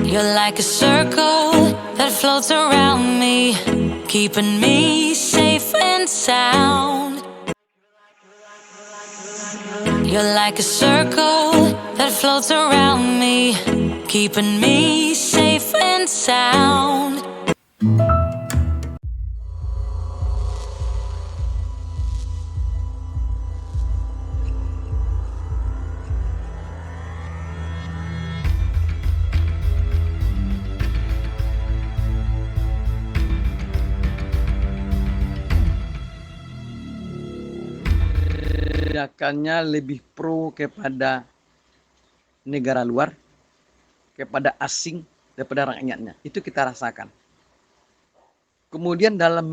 You're like a circle that floats around me, keeping me safe and sound. You're like a circle that floats around me, keeping me safe and sound. Kebijakannya lebih pro kepada negara luar, kepada asing daripada rakyatnya. Itu kita rasakan. Kemudian dalam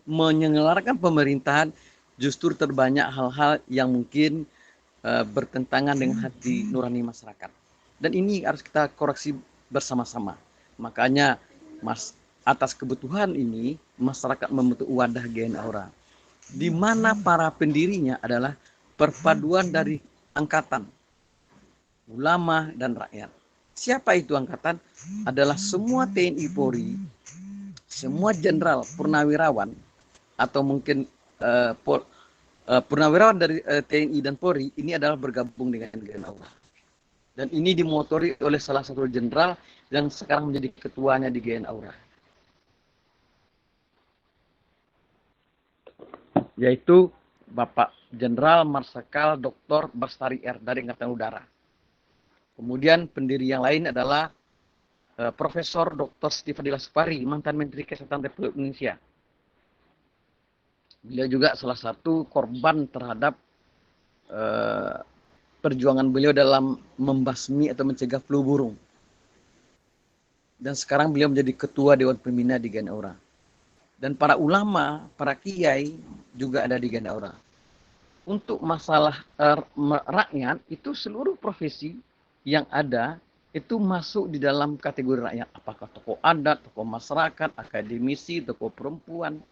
menyelenggarakan pemerintahan justru terbanyak hal-hal yang mungkin bertentangan dengan hati nurani masyarakat. Dan ini harus kita koreksi bersama-sama. Makanya atas kebutuhan ini masyarakat membentuk wadah GN Aura, di mana para pendirinya adalah perpaduan dari angkatan, ulama, dan rakyat. Siapa itu angkatan? Adalah semua TNI Polri, semua jenderal purnawirawan, atau mungkin purnawirawan dari TNI dan Polri, ini adalah bergabung dengan GN Aura. Dan ini dimotori oleh salah satu jenderal yang sekarang menjadi ketuanya di GN Aura, yaitu Bapak Jenderal Marsikal Dr. Bestari R dari Angkatan Udara. Kemudian pendiri yang lain adalah Profesor Dr. Siti Fadila Supari, mantan Menteri Kesehatan Republik Indonesia. Beliau juga salah satu korban terhadap perjuangan beliau dalam membasmi atau mencegah flu burung. Dan sekarang beliau menjadi ketua Dewan Pembina di GN Aura. Dan para ulama, para kiai juga ada di GN Aura. Untuk masalah rakyat, itu seluruh profesi yang ada itu masuk di dalam kategori rakyat. Apakah tokoh adat, tokoh masyarakat, akademisi, tokoh perempuan,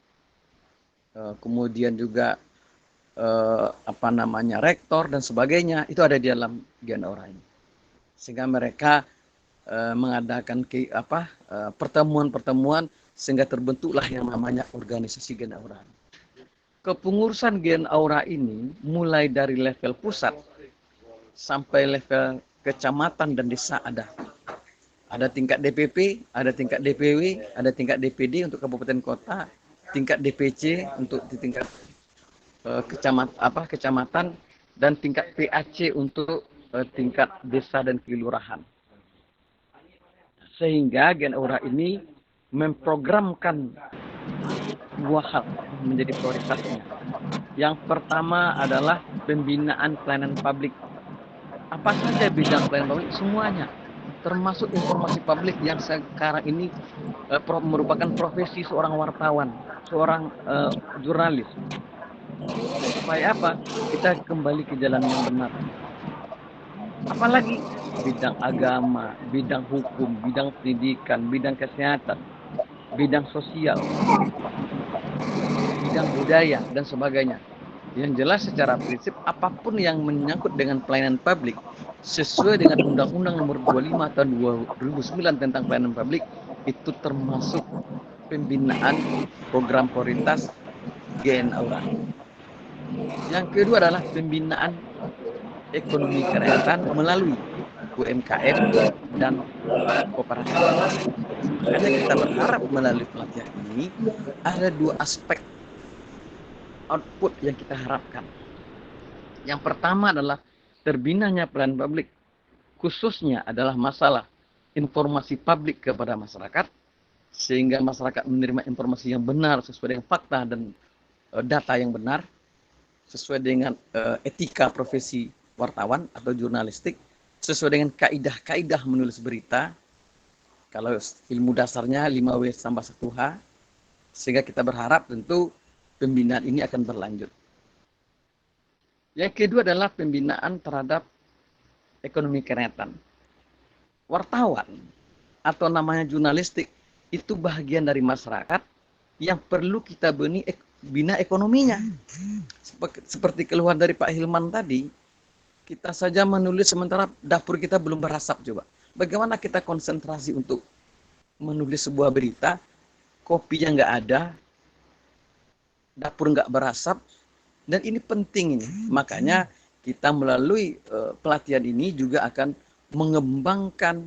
kemudian juga rektor dan sebagainya, itu ada di dalam GN Aura ini. Sehingga mereka mengadakan pertemuan-pertemuan sehingga terbentuklah yang namanya organisasi GN Aura. Kepengurusan GN Aura ini mulai dari level pusat sampai level kecamatan dan desa ada. Ada tingkat DPP, ada tingkat DPW, ada tingkat DPD untuk kabupaten kota, tingkat DPC untuk di tingkat kecamatan, dan tingkat PAC untuk tingkat desa dan kelurahan. Sehingga GN Aura ini memprogramkan dua hal menjadi prioritasnya. Yang pertama adalah pembinaan pelayanan publik. Apa saja bidang pelayanan publik? Semuanya. Termasuk informasi publik yang sekarang ini merupakan profesi seorang wartawan, seorang jurnalis. Supaya apa? Kita kembali ke jalan yang benar. Apalagi bidang agama, bidang hukum, bidang pendidikan, bidang kesehatan, bidang sosial, bidang budaya, dan sebagainya. Yang jelas secara prinsip, apapun yang menyangkut dengan pelayanan publik, sesuai dengan Undang-Undang Nomor 25 tahun 2009 tentang pelayanan publik, itu termasuk pembinaan program prioritas GN Aura. Yang kedua adalah pembinaan ekonomi kerakyatan melalui UMKM dan koperasi. Karena kita berharap melalui pelatihan ini ada dua aspek output yang kita harapkan. Yang pertama adalah terbinanya pelayanan publik, khususnya adalah masalah informasi publik kepada masyarakat, sehingga masyarakat menerima informasi yang benar sesuai dengan fakta dan data yang benar, sesuai dengan etika profesi wartawan atau jurnalistik, sesuai dengan kaidah-kaidah menulis berita. Kalau ilmu dasarnya 5W tambah 1H, sehingga kita berharap tentu pembinaan ini akan berlanjut. Yang kedua adalah pembinaan terhadap ekonomi kerakyatan. Wartawan atau namanya jurnalistik itu bagian dari masyarakat yang perlu kita bina ekonominya. Seperti keluhan dari Pak Hilman tadi, kita saja menulis sementara dapur kita belum berasap coba. Bagaimana kita konsentrasi untuk menulis sebuah berita, kopinya nggak ada, dapur nggak berasap, dan ini penting ini. Makanya kita melalui pelatihan ini juga akan mengembangkan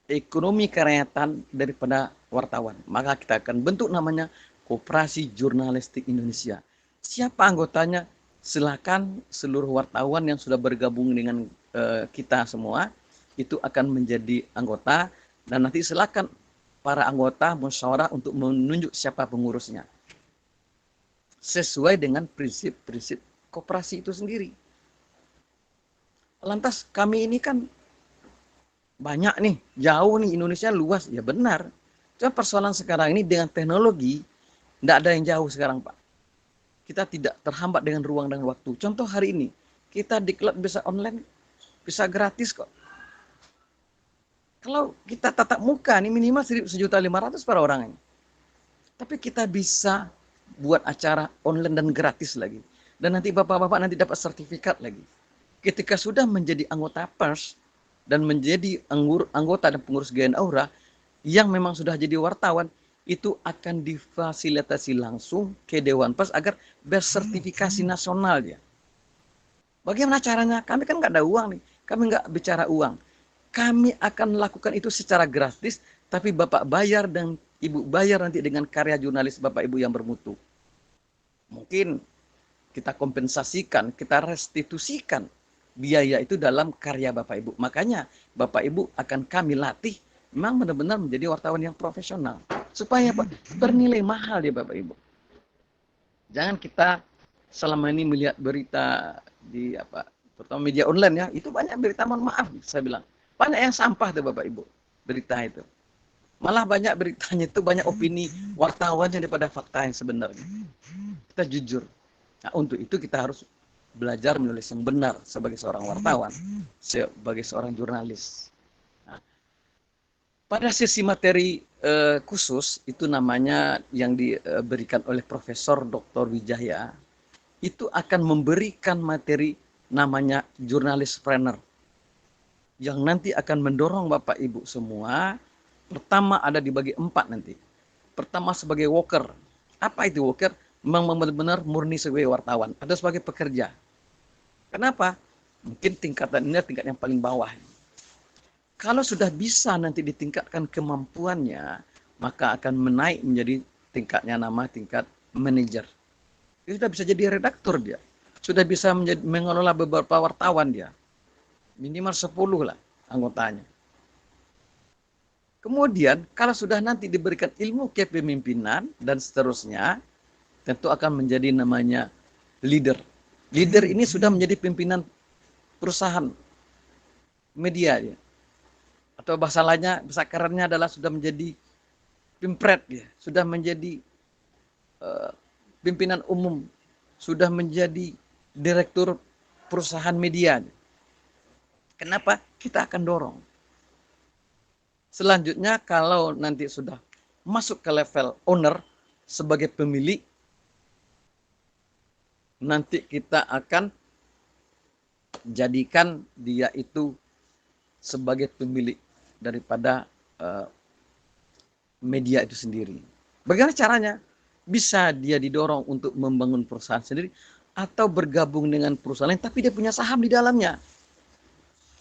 ekonomi kerakyatan daripada wartawan. Maka kita akan bentuk namanya Koperasi Jurnalistik Indonesia. Siapa anggotanya? Silakan seluruh wartawan yang sudah bergabung dengan kita semua itu akan menjadi anggota, dan nanti silakan para anggota musyawarah untuk menunjuk siapa pengurusnya sesuai dengan prinsip-prinsip koperasi itu sendiri. Lantas kami ini kan banyak nih, jauh nih, Indonesia luas, ya benar. Cuma persoalan sekarang ini dengan teknologi, tidak ada yang jauh sekarang, Pak. Kita tidak terhambat dengan ruang dan waktu. Contoh hari ini, kita diklat bisa online, bisa gratis kok. Kalau kita tatap muka, ini minimal 1.500.000 per orang ini. Tapi kita bisa buat acara online dan gratis lagi. Dan nanti bapak-bapak nanti dapat sertifikat lagi. Ketika sudah menjadi anggota pers, dan menjadi anggota dan pengurus GN Aura, yang memang sudah jadi wartawan, itu akan difasilitasi langsung ke Dewan Pers agar bersertifikasi nasional dia. Bagaimana caranya? Kami kan nggak ada uang nih, kami nggak bicara uang. Kami akan lakukan itu secara gratis, tapi Bapak bayar dan Ibu bayar nanti dengan karya jurnalis Bapak Ibu yang bermutu. Mungkin kita kompensasikan, kita restitusikan biaya itu dalam karya Bapak Ibu. Makanya Bapak Ibu akan kami latih memang benar-benar menjadi wartawan yang profesional. Supaya bernilai mahal ya Bapak Ibu. Jangan kita selama ini melihat berita di terutama media online ya, itu banyak berita, mohon maaf saya bilang. Banyak yang sampah tuh Bapak Ibu, berita itu. Malah banyak beritanya itu banyak opini wartawannya daripada fakta yang sebenarnya. Kita jujur. Nah, untuk itu kita harus belajar menulis yang benar sebagai seorang wartawan, sebagai seorang jurnalis. Nah, pada sesi materi khusus, itu namanya yang diberikan oleh Profesor Dr. Wijaya, itu akan memberikan materi namanya jurnalis trainer, yang nanti akan mendorong Bapak Ibu semua. Pertama ada dibagi 4 nanti. Pertama sebagai worker. Apa itu worker? Memang benar-benar murni sebagai wartawan atau sebagai pekerja. Kenapa? Mungkin tingkatan ini tingkat yang paling bawah. Kalau sudah bisa nanti ditingkatkan kemampuannya, maka akan menaik menjadi tingkatnya nama tingkat manajer. Dia sudah bisa jadi redaktur dia. Sudah bisa mengelola beberapa wartawan dia. Minimal 10 lah anggotanya. Kemudian kalau sudah nanti diberikan ilmu kepemimpinan dan seterusnya, tentu akan menjadi namanya leader. Leader ini sudah menjadi pimpinan perusahaan media ya. Atau bahasa lainnya, bahasa kerennya adalah sudah menjadi pimpret ya, sudah menjadi pimpinan umum, sudah menjadi direktur perusahaan media. Kenapa? Kita akan dorong. Selanjutnya kalau nanti sudah masuk ke level owner sebagai pemilik, nanti kita akan jadikan dia itu sebagai pemilik daripada media itu sendiri. Bagaimana caranya? Bisa dia didorong untuk membangun perusahaan sendiri atau bergabung dengan perusahaan lain tapi dia punya saham di dalamnya.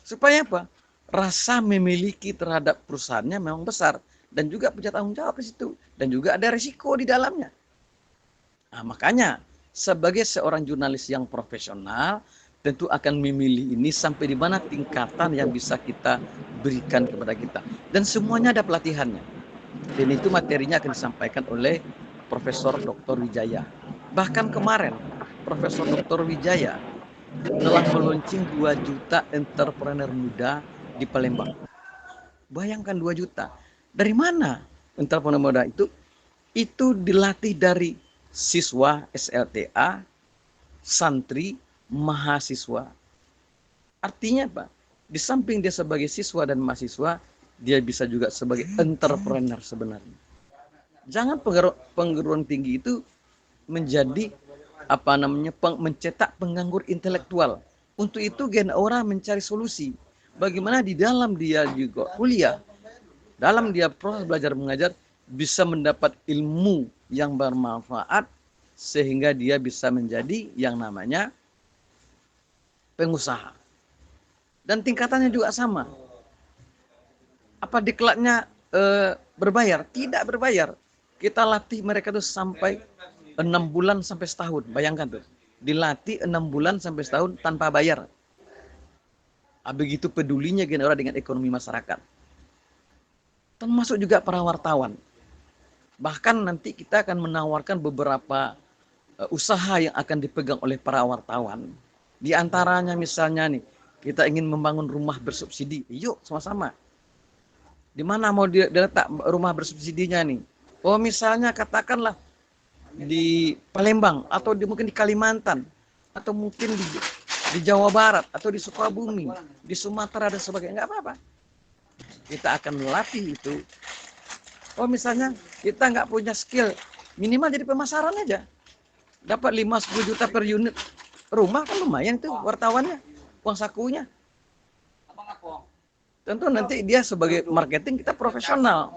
Supaya apa? Rasa memiliki terhadap perusahaannya memang besar dan juga punya tanggung jawab di situ dan juga ada risiko di dalamnya. Nah, makanya sebagai seorang jurnalis yang profesional tentu akan memilih ini sampai di mana tingkatan yang bisa kita berikan kepada kita, dan semuanya ada pelatihannya. Dan itu materinya akan disampaikan oleh Profesor Dr. Wijaya. Bahkan kemarin Profesor Dr. Wijaya telah meluncing 2 juta entrepreneur muda di Palembang. Bayangkan 2 juta. Dari mana entrepreneur muda itu? Itu dilatih dari siswa SLTA, santri, mahasiswa. Artinya apa? Di samping dia sebagai siswa dan mahasiswa, dia bisa juga sebagai entrepreneur sebenarnya. Jangan perguruan tinggi itu menjadi mencetak penganggur intelektual. Untuk itu GN Aura mencari solusi. bagaimana di dalam dia juga kuliah, dalam dia proses belajar mengajar, bisa mendapat ilmu yang bermanfaat sehingga dia bisa menjadi yang namanya pengusaha. Dan tingkatannya juga sama. Apa diklatnya berbayar? Tidak berbayar. Kita latih mereka tuh sampai 6 bulan sampai setahun. Bayangkan tuh. Dilatih 6 bulan sampai setahun tanpa bayar. Begitu pedulinya Genora dengan ekonomi masyarakat. Termasuk juga para wartawan. Bahkan nanti kita akan menawarkan beberapa usaha yang akan dipegang oleh para wartawan. Di antaranya misalnya nih, kita ingin membangun rumah bersubsidi. Yuk sama-sama. Di mana mau diletak rumah bersubsidinya nih? Oh misalnya katakanlah di Palembang atau mungkin di Kalimantan atau mungkin di Jawa Barat atau di Sukabumi, di Sumatera dan sebagainya, nggak apa-apa. Kita akan melatih itu. Oh misalnya kita nggak punya skill, minimal jadi pemasaran aja. Dapat 5-10 juta per unit rumah kan lumayan tuh wartawannya, uang sakunya. Tentu nanti dia sebagai marketing kita profesional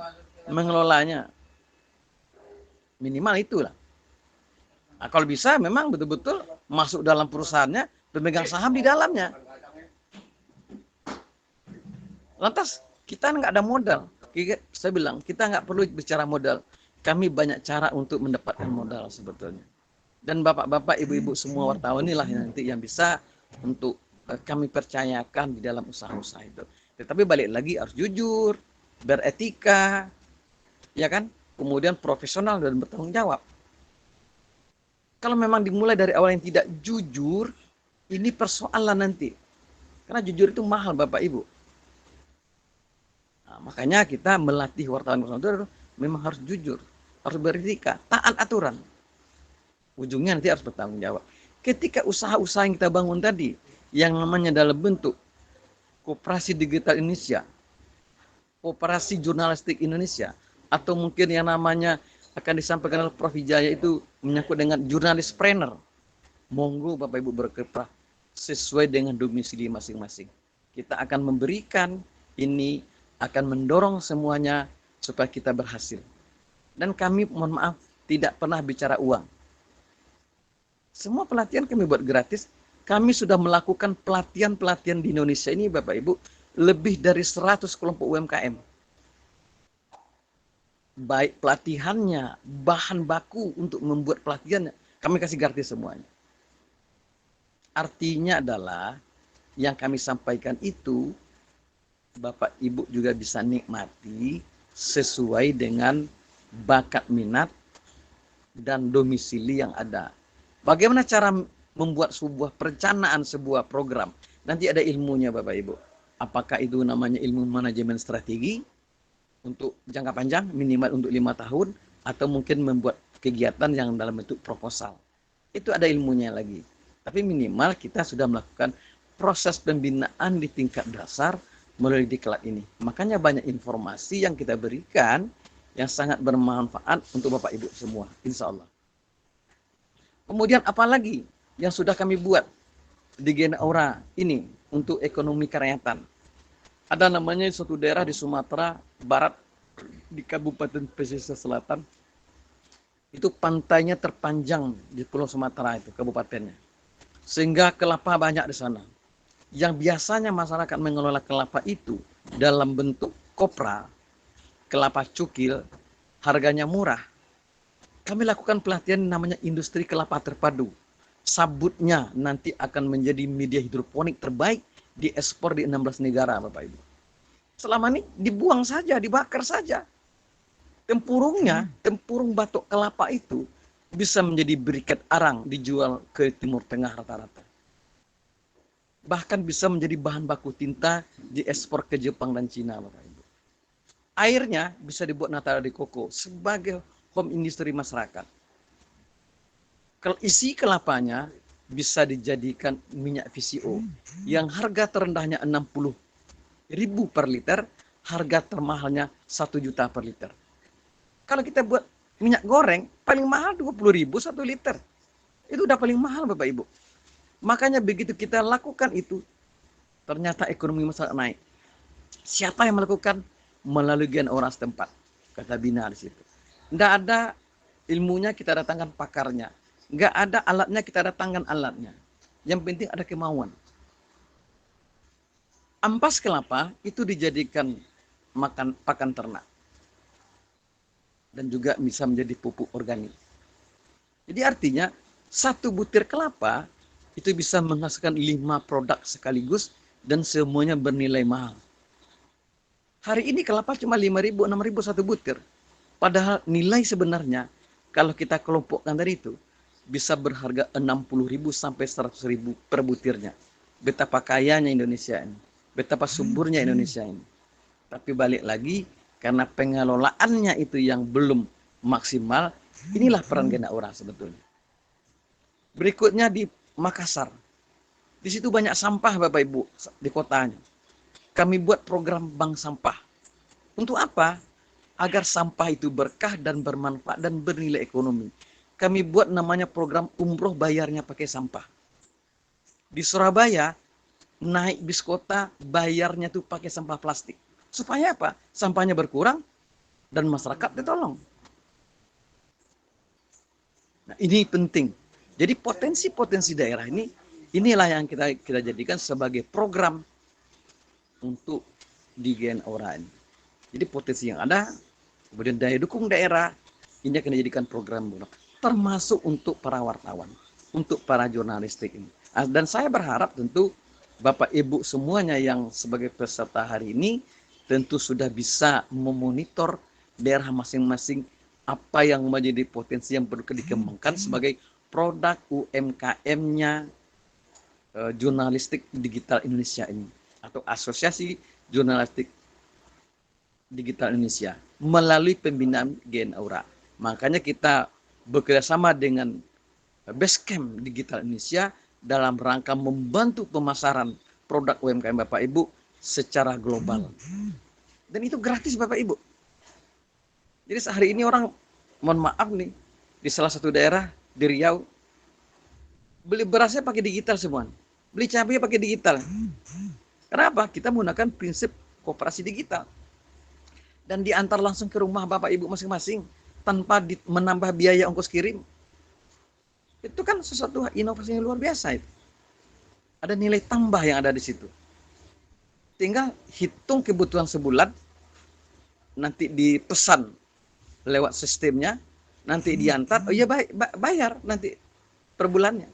mengelolanya. Minimal itulah. Nah, kalau bisa memang betul-betul masuk dalam perusahaannya, pemegang saham di dalamnya. Lantas kita nggak ada modal. Saya bilang kita nggak perlu bicara modal. Kami banyak cara untuk mendapatkan modal sebetulnya. Dan bapak-bapak, ibu-ibu semua wartawan inilah yang nanti yang bisa untuk kami percayakan di dalam usaha-usaha itu. Tetapi balik lagi harus jujur, beretika, ya kan? Kemudian profesional dan bertanggung jawab. Kalau memang dimulai dari awal yang tidak jujur, ini persoalan nanti. Karena jujur itu mahal Bapak Ibu. Nah, makanya kita melatih wartawan itu memang harus jujur, harus beretika, taat aturan. Ujungnya nanti harus bertanggung jawab. Ketika usaha-usaha yang kita bangun tadi, yang namanya dalam bentuk Koperasi Digital Indonesia, Koperasi Jurnalistik Indonesia, atau mungkin yang namanya akan disampaikan oleh Prof. Wijaya itu menyangkut dengan jurnalis-planner. Monggo Bapak Ibu berkiprah sesuai dengan domisili masing-masing. Kita akan memberikan ini, akan mendorong semuanya supaya kita berhasil. Dan kami mohon maaf tidak pernah bicara uang. Semua pelatihan kami buat gratis. Kami sudah melakukan pelatihan-pelatihan di Indonesia ini Bapak Ibu lebih dari 100 kelompok UMKM. Baik pelatihannya, bahan baku untuk membuat pelatihannya, kami kasih gratis semuanya. Artinya adalah yang kami sampaikan itu Bapak Ibu juga bisa nikmati sesuai dengan bakat minat dan domisili yang ada. Bagaimana cara membuat sebuah perencanaan, sebuah program? Nanti ada ilmunya Bapak Ibu. Apakah itu namanya ilmu manajemen strategi untuk jangka panjang, minimal untuk 5 tahun, atau mungkin membuat kegiatan yang dalam bentuk proposal. Itu ada ilmunya lagi. Tapi minimal kita sudah melakukan proses pembinaan di tingkat dasar melalui diklat ini. Makanya banyak informasi yang kita berikan yang sangat bermanfaat untuk Bapak Ibu semua, insya Allah. Kemudian apalagi yang sudah kami buat di Genora ini untuk ekonomi kerakyatan. Ada namanya suatu daerah di Sumatera Barat, di Kabupaten Pesisir Selatan. Itu pantainya terpanjang di Pulau Sumatera itu, kabupatennya. Sehingga kelapa banyak di sana. Yang biasanya masyarakat mengelola kelapa itu dalam bentuk kopra, kelapa cukil, harganya murah. Kami lakukan pelatihan namanya industri kelapa terpadu. Sabutnya nanti akan menjadi media hidroponik terbaik diekspor di 16 negara Bapak Ibu. Selama ini dibuang saja, dibakar saja. Tempurungnya, tempurung batok kelapa itu bisa menjadi briket arang dijual ke Timur Tengah rata-rata. Bahkan bisa menjadi bahan baku tinta diekspor ke Jepang dan Cina Bapak Ibu. Airnya bisa dibuat nata de coco sebagai home industry masyarakat. Isi kelapanya bisa dijadikan minyak VCO yang harga terendahnya 60.000 per liter, harga termahalnya 1 juta per liter. Kalau kita buat minyak goreng, paling mahal 20.000 1 liter. Itu udah paling mahal Bapak Ibu. Makanya begitu kita lakukan itu, Ternyata ekonomi masyarakat naik. Siapa yang melakukan? Melalui gen orang setempat. Kata Bina di situ. Tidak ada ilmunya, kita datangkan pakarnya. Nggak ada alatnya, kita datangkan alatnya. Yang penting ada kemauan. Ampas kelapa itu dijadikan pakan ternak. Dan juga bisa menjadi pupuk organik. Jadi artinya, satu butir kelapa itu bisa menghasilkan 5 produk sekaligus dan semuanya bernilai mahal. Hari ini kelapa cuma 5.000, 6.000 satu butir. Padahal nilai sebenarnya kalau kita kelompokkan tadi itu bisa berharga 60.000 sampai 100.000 per butirnya. Betapa kayanya Indonesia ini. Betapa suburnya Indonesia ini. Tapi balik lagi, karena pengelolaannya itu yang belum maksimal, inilah peran Gen Aura sebetulnya. Berikutnya di Makassar. Di situ banyak sampah Bapak Ibu di kotanya. Kami buat program bank sampah. Untuk apa? Agar sampah itu berkah dan bermanfaat dan bernilai ekonomi. Kami buat namanya program umroh bayarnya pakai sampah. Di Surabaya, naik bis kota bayarnya tuh pakai sampah plastik. Supaya apa? Sampahnya berkurang dan masyarakat ditolong. Nah, ini penting. Jadi potensi-potensi daerah ini, inilah yang kita jadikan sebagai program untuk di Gen Aura ini. Jadi potensi yang ada, kemudian daya dukung daerah, ini akan dijadikan program termasuk untuk para wartawan, untuk para jurnalistik ini. Dan saya berharap tentu Bapak Ibu semuanya yang sebagai peserta hari ini tentu sudah bisa memonitor daerah masing-masing apa yang menjadi potensi yang perlu dikembangkan sebagai produk UMKM-nya jurnalistik digital Indonesia ini atau Asosiasi Jurnalistik Digital Indonesia melalui pembinaan Gen Aura. Makanya kita bekerjasama dengan Basecamp Digital Indonesia dalam rangka membantu pemasaran produk UMKM Bapak Ibu secara global. Dan itu gratis Bapak Ibu. Jadi sehari ini orang, mohon maaf nih, di salah satu daerah di Riau, beli berasnya pakai digital semua. Beli cabenya pakai digital. Kenapa? Kita menggunakan prinsip koperasi digital. Dan diantar langsung ke rumah Bapak Ibu masing-masing tanpa menambah biaya ongkos kirim. Itu kan sesuatu inovasi yang luar biasa itu. Ada nilai tambah yang ada di situ. Tinggal hitung kebutuhan sebulan, nanti dipesan lewat sistemnya, nanti diantar, oh iya bayar nanti per bulannya.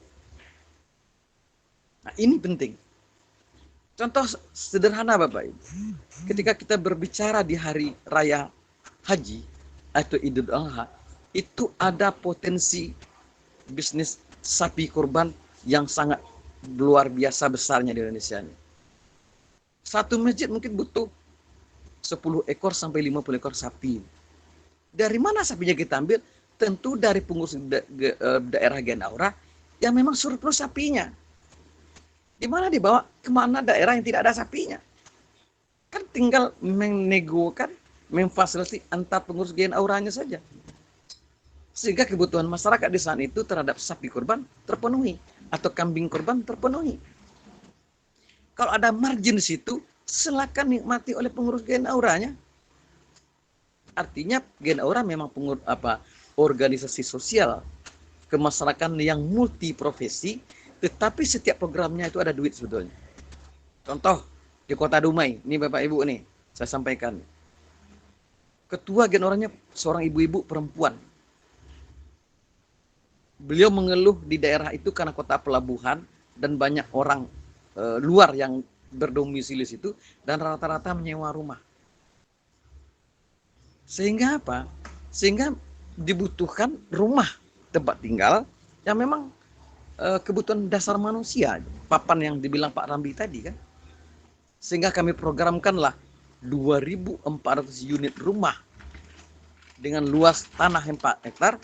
Nah ini penting. Contoh sederhana Bapak Ibu. Ketika kita berbicara di hari raya haji atau Idul Adha, itu ada potensi bisnis sapi kurban yang sangat luar biasa besarnya di Indonesia ini. Satu masjid mungkin butuh 10 ekor sampai 50 ekor sapi. Dari mana sapinya kita ambil? Tentu dari pengurus daerah Gen Aura yang memang surplus sapinya. Di mana dibawa? Kemana daerah yang tidak ada sapinya? Kan tinggal menegokan, memfasilitasi antar pengurus Gen Auranya saja. Sehingga kebutuhan masyarakat di saat itu terhadap sapi kurban terpenuhi. Atau kambing kurban terpenuhi. Kalau ada margin di situ, silakan nikmati oleh pengurus Gen Auranya. Artinya Gen Aura memang organisasi sosial kemasyarakatan yang multi profesi, tetapi setiap programnya itu ada duit sebetulnya. Contoh di Kota Dumai, ini Bapak Ibu nih, saya sampaikan. Ketua Gen Auranya seorang ibu-ibu perempuan. Beliau mengeluh di daerah itu karena kota pelabuhan dan banyak orang luar yang berdomisili situ dan rata-rata menyewa rumah. Sehingga apa? Sehingga dibutuhkan rumah tempat tinggal yang memang kebutuhan dasar manusia. Papan yang dibilang Pak Ramli tadi kan. Sehingga kami programkanlah 2.400 unit rumah dengan luas tanah 4 hektar.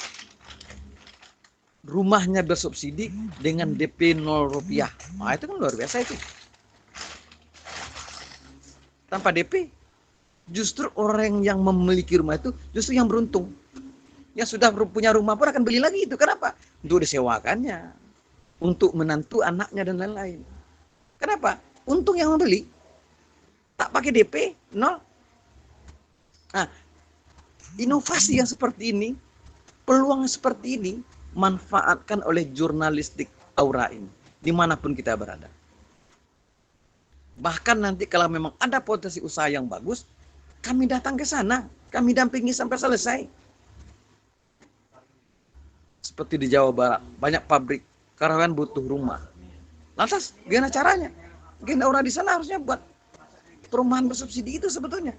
Rumahnya bersubsidi dengan DP 0 rupiah. Nah, itu kan luar biasa itu. Tanpa DP, justru orang yang memiliki rumah itu justru yang beruntung. Yang sudah punya rumah pun akan beli lagi itu. Kenapa? Untuk disewakannya. Untuk menantu anaknya dan lain-lain. Kenapa? untung yang membeli. Tak pakai DP, nol. Nah, inovasi yang seperti ini, peluang seperti ini, manfaatkan oleh jurnalistik Aura ini, dimanapun kita berada. Bahkan nanti kalau memang ada potensi usaha yang bagus, kami datang ke sana, kami dampingi sampai selesai. Seperti di Jawa Barat, banyak pabrik, karyawan butuh rumah. Lantas, gimana caranya? Gen Aura di sana harusnya buat perumahan bersubsidi itu sebetulnya.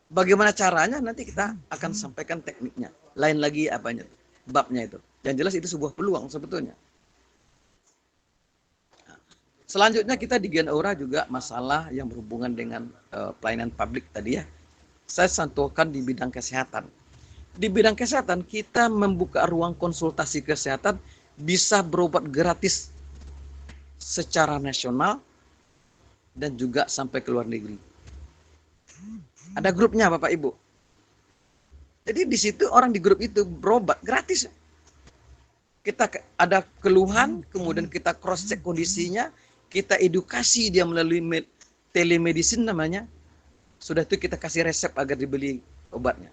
Bagaimana caranya nanti kita akan sampaikan tekniknya. Lain lagi apanya, babnya itu. Yang jelas itu sebuah peluang sebetulnya. Selanjutnya kita di Gen Aura juga masalah yang berhubungan dengan pelayanan publik tadi ya. Saya sentuhkan di bidang kesehatan. Di bidang kesehatan kita membuka ruang konsultasi kesehatan bisa berobat gratis secara nasional dan juga sampai ke luar negeri. Ada grupnya Bapak Ibu. Jadi di situ orang di grup itu berobat gratis. Kita ada keluhan, kemudian kita cross check kondisinya, kita edukasi dia melalui telemedicine namanya. Sudah itu kita kasih resep agar dibeli obatnya.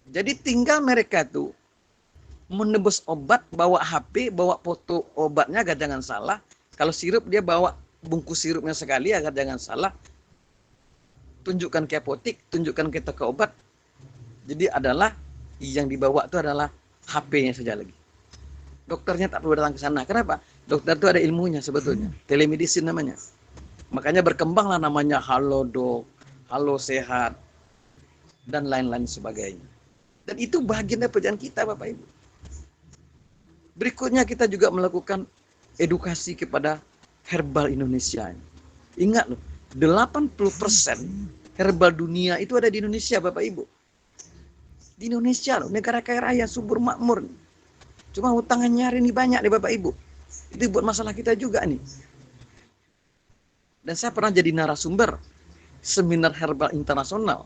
Jadi tinggal mereka tuh menebus obat, bawa HP, bawa foto obatnya agar jangan salah. Kalau sirup dia bawa bungkus sirupnya sekali agar jangan salah. Tunjukkan ke apotek, tunjukkan ke toko obat. Jadi adalah yang dibawa itu adalah HP-nya saja lagi. Dokternya tak perlu datang ke sana. Kenapa? Dokter itu ada ilmunya sebetulnya. Telemedicine namanya. Makanya berkembanglah namanya Halo Dok, Halo Sehat, dan lain-lain sebagainya. Dan itu bagian dari pekerjaan kita Bapak Ibu. Berikutnya kita juga melakukan edukasi kepada herbal Indonesia. Ingat loh, 80% herbal dunia itu ada di Indonesia Bapak Ibu. Di Indonesia loh, negara kaya raya, subur makmur. Cuma hutangan nyari ini banyak nih Bapak Ibu. Itu buat masalah kita juga nih. Dan saya pernah jadi narasumber seminar herbal internasional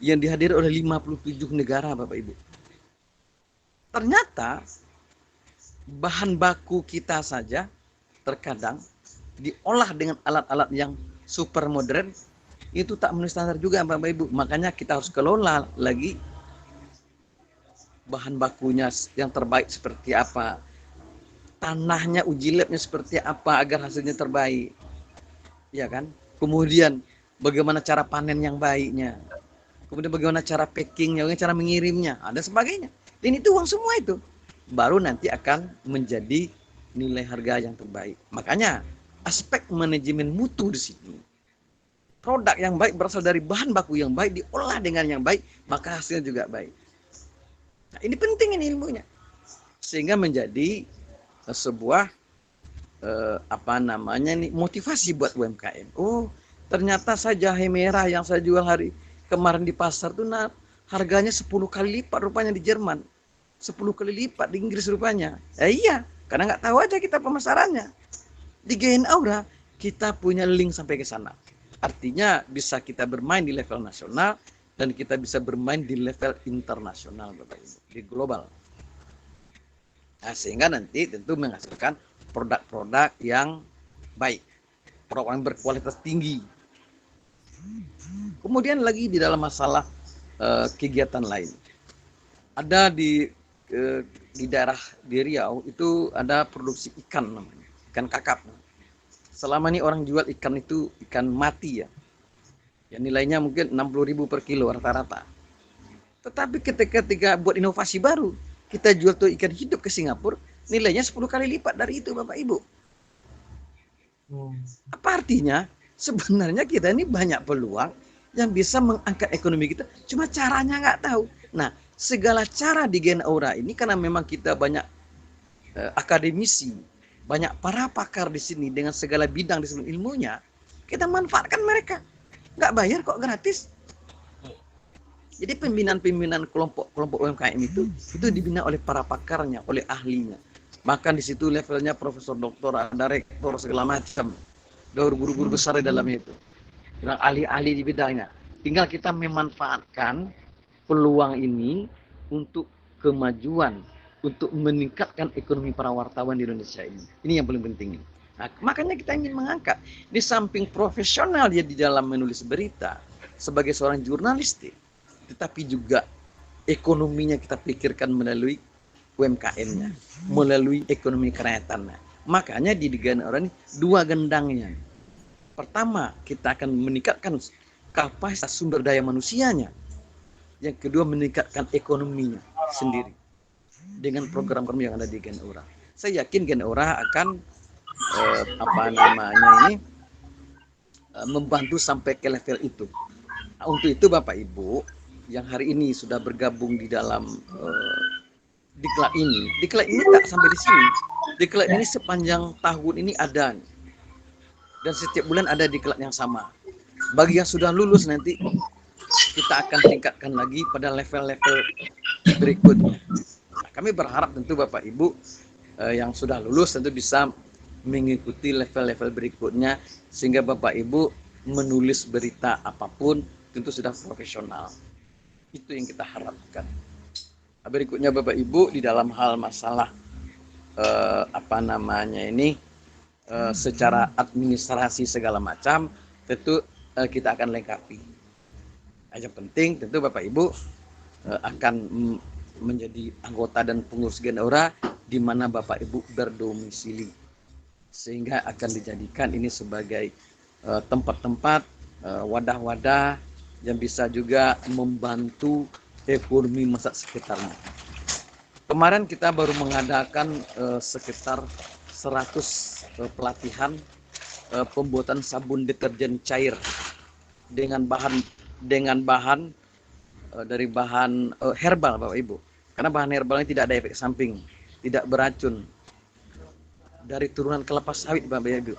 yang dihadiri oleh 57 negara Bapak Ibu. Ternyata bahan baku kita saja terkadang diolah dengan alat-alat yang super modern, itu tak memenuhi standar juga Bapak Ibu. Makanya kita harus kelola lagi bahan bakunya yang terbaik seperti apa, tanahnya uji labnya seperti apa agar hasilnya terbaik, ya kan? Kemudian bagaimana cara panen yang baiknya, kemudian bagaimana cara packingnya, bagaimana cara mengirimnya, ada sebagainya. Dan itu uang semua itu, baru nanti akan menjadi nilai harga yang terbaik. Makanya aspek manajemen mutu di sini. Produk yang baik berasal dari bahan baku yang baik, diolah dengan yang baik, maka hasilnya juga baik. Nah, ini penting ini ilmunya. Sehingga menjadi sebuah motivasi buat UMKM. Oh, ternyata saya jahe merah yang saya jual hari kemarin di pasar tuh harganya 10 kali lipat rupanya di Jerman. 10 kali lipat di Inggris rupanya. Iya, karena nggak tahu aja kita pemasarannya. Di Gen Aura kita punya link sampai ke sana. Artinya bisa kita bermain di level nasional dan kita bisa bermain di level internasional Bapak Ibu, di global. Nah, sehingga nanti tentu menghasilkan produk-produk yang baik, produk yang berkualitas tinggi. Kemudian lagi di dalam masalah kegiatan lain, ada di daerah di Riau itu ada produksi ikan namanya, ikan kakap. Selama ini orang jual ikan itu ikan mati ya. Ya nilainya mungkin 60.000 per kilo rata-rata. Tetapi ketika buat inovasi baru, kita jual tuh ikan hidup ke Singapura, nilainya 10 kali lipat dari itu Bapak Ibu. Apa artinya? Sebenarnya kita ini banyak peluang yang bisa mengangkat ekonomi kita, cuma caranya nggak tahu. Nah, segala cara di Gen Aura ini karena memang kita banyak akademisi, banyak para pakar di sini dengan segala bidang disiplin ilmunya, kita manfaatkan mereka. Nggak bayar kok, gratis. Jadi pembinaan kelompok UMKM itu dibina oleh para pakarnya, oleh ahlinya. Bahkan di situ levelnya profesor, doktor, ada rektor segala macam. Ada guru-guru besar di dalamnya itu. Yang ahli-ahli di bidangnya. Tinggal kita memanfaatkan peluang ini untuk kemajuan, untuk meningkatkan ekonomi para wartawan di Indonesia ini. Ini yang paling penting. Nah, makanya kita ingin mengangkat, di samping profesional dia di dalam menulis berita sebagai seorang jurnalistik, tetapi juga ekonominya kita pikirkan melalui UMKM-nya, melalui ekonomi kerakyatan. Makanya di Digana Ora ini dua gendangnya. Pertama, kita akan meningkatkan kapasitas sumber daya manusianya. Yang kedua, meningkatkan ekonominya sendiri dengan program-program yang ada di Gen Ora. Saya yakin Gen Ora akan membantu sampai ke level itu. Nah, untuk itu Bapak Ibu yang hari ini sudah bergabung di dalam diklat ini tak sampai di sini. Diklat ini sepanjang tahun ini ada, dan setiap bulan ada diklat yang sama. Bagi yang sudah lulus nanti kita akan tingkatkan lagi pada level-level berikutnya. Nah, kami berharap tentu Bapak Ibu yang sudah lulus tentu bisa mengikuti level-level berikutnya, sehingga Bapak Ibu menulis berita apapun tentu sudah profesional. Itu yang kita harapkan. Berikutnya Bapak Ibu di dalam hal masalah secara administrasi segala macam tentu kita akan lengkapi. Yang penting tentu Bapak Ibu akan menjadi anggota dan pengurus Gen Ora di mana Bapak Ibu berdomisili, sehingga akan dijadikan ini sebagai tempat-tempat, wadah-wadah yang bisa juga membantu ekonomi masyarakat sekitarnya. Kemarin kita baru mengadakan sekitar 100 pelatihan pembuatan sabun deterjen cair dengan bahan dari bahan herbal Bapak Ibu. Karena bahan herbalnya tidak ada efek samping, tidak beracun, dari turunan kelapa sawit Bapak Ibu.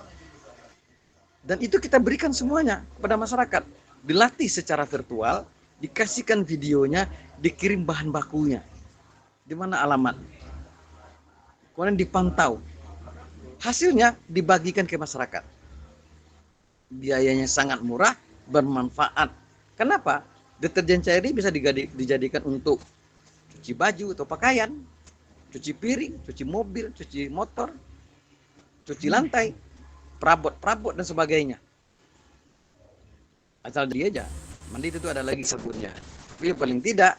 Dan itu kita berikan semuanya kepada masyarakat. Dilatih secara virtual, dikasihkan videonya, dikirim bahan bakunya. Di mana alamat. Kemudian dipantau. Hasilnya dibagikan ke masyarakat. Biayanya sangat murah, bermanfaat. Kenapa? Deterjen cair ini bisa dijadikan untuk cuci baju atau pakaian, cuci piring, cuci mobil, cuci motor, cuci lantai, perabot dan sebagainya. Asal dia aja, mandi itu ada lagi sabunnya. Tapi paling tidak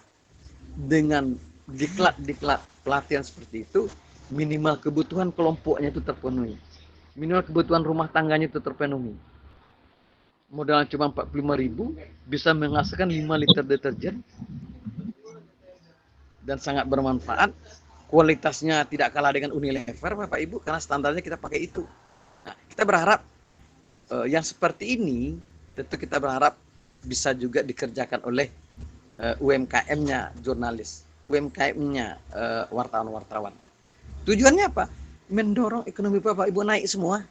dengan diklat pelatihan seperti itu, minimal kebutuhan kelompoknya itu terpenuhi. Minimal kebutuhan rumah tangganya itu terpenuhi. Modal cuma 45.000 bisa menghasilkan 5 liter deterjen dan sangat bermanfaat. Kualitasnya tidak kalah dengan Unilever Bapak Ibu, karena standarnya kita pakai itu. Nah, kita berharap yang seperti ini tentu kita berharap bisa juga dikerjakan oleh UMKM-nya jurnalis, UMKM-nya wartawan-wartawan. Tujuannya apa? Mendorong ekonomi Bapak Ibu naik semua.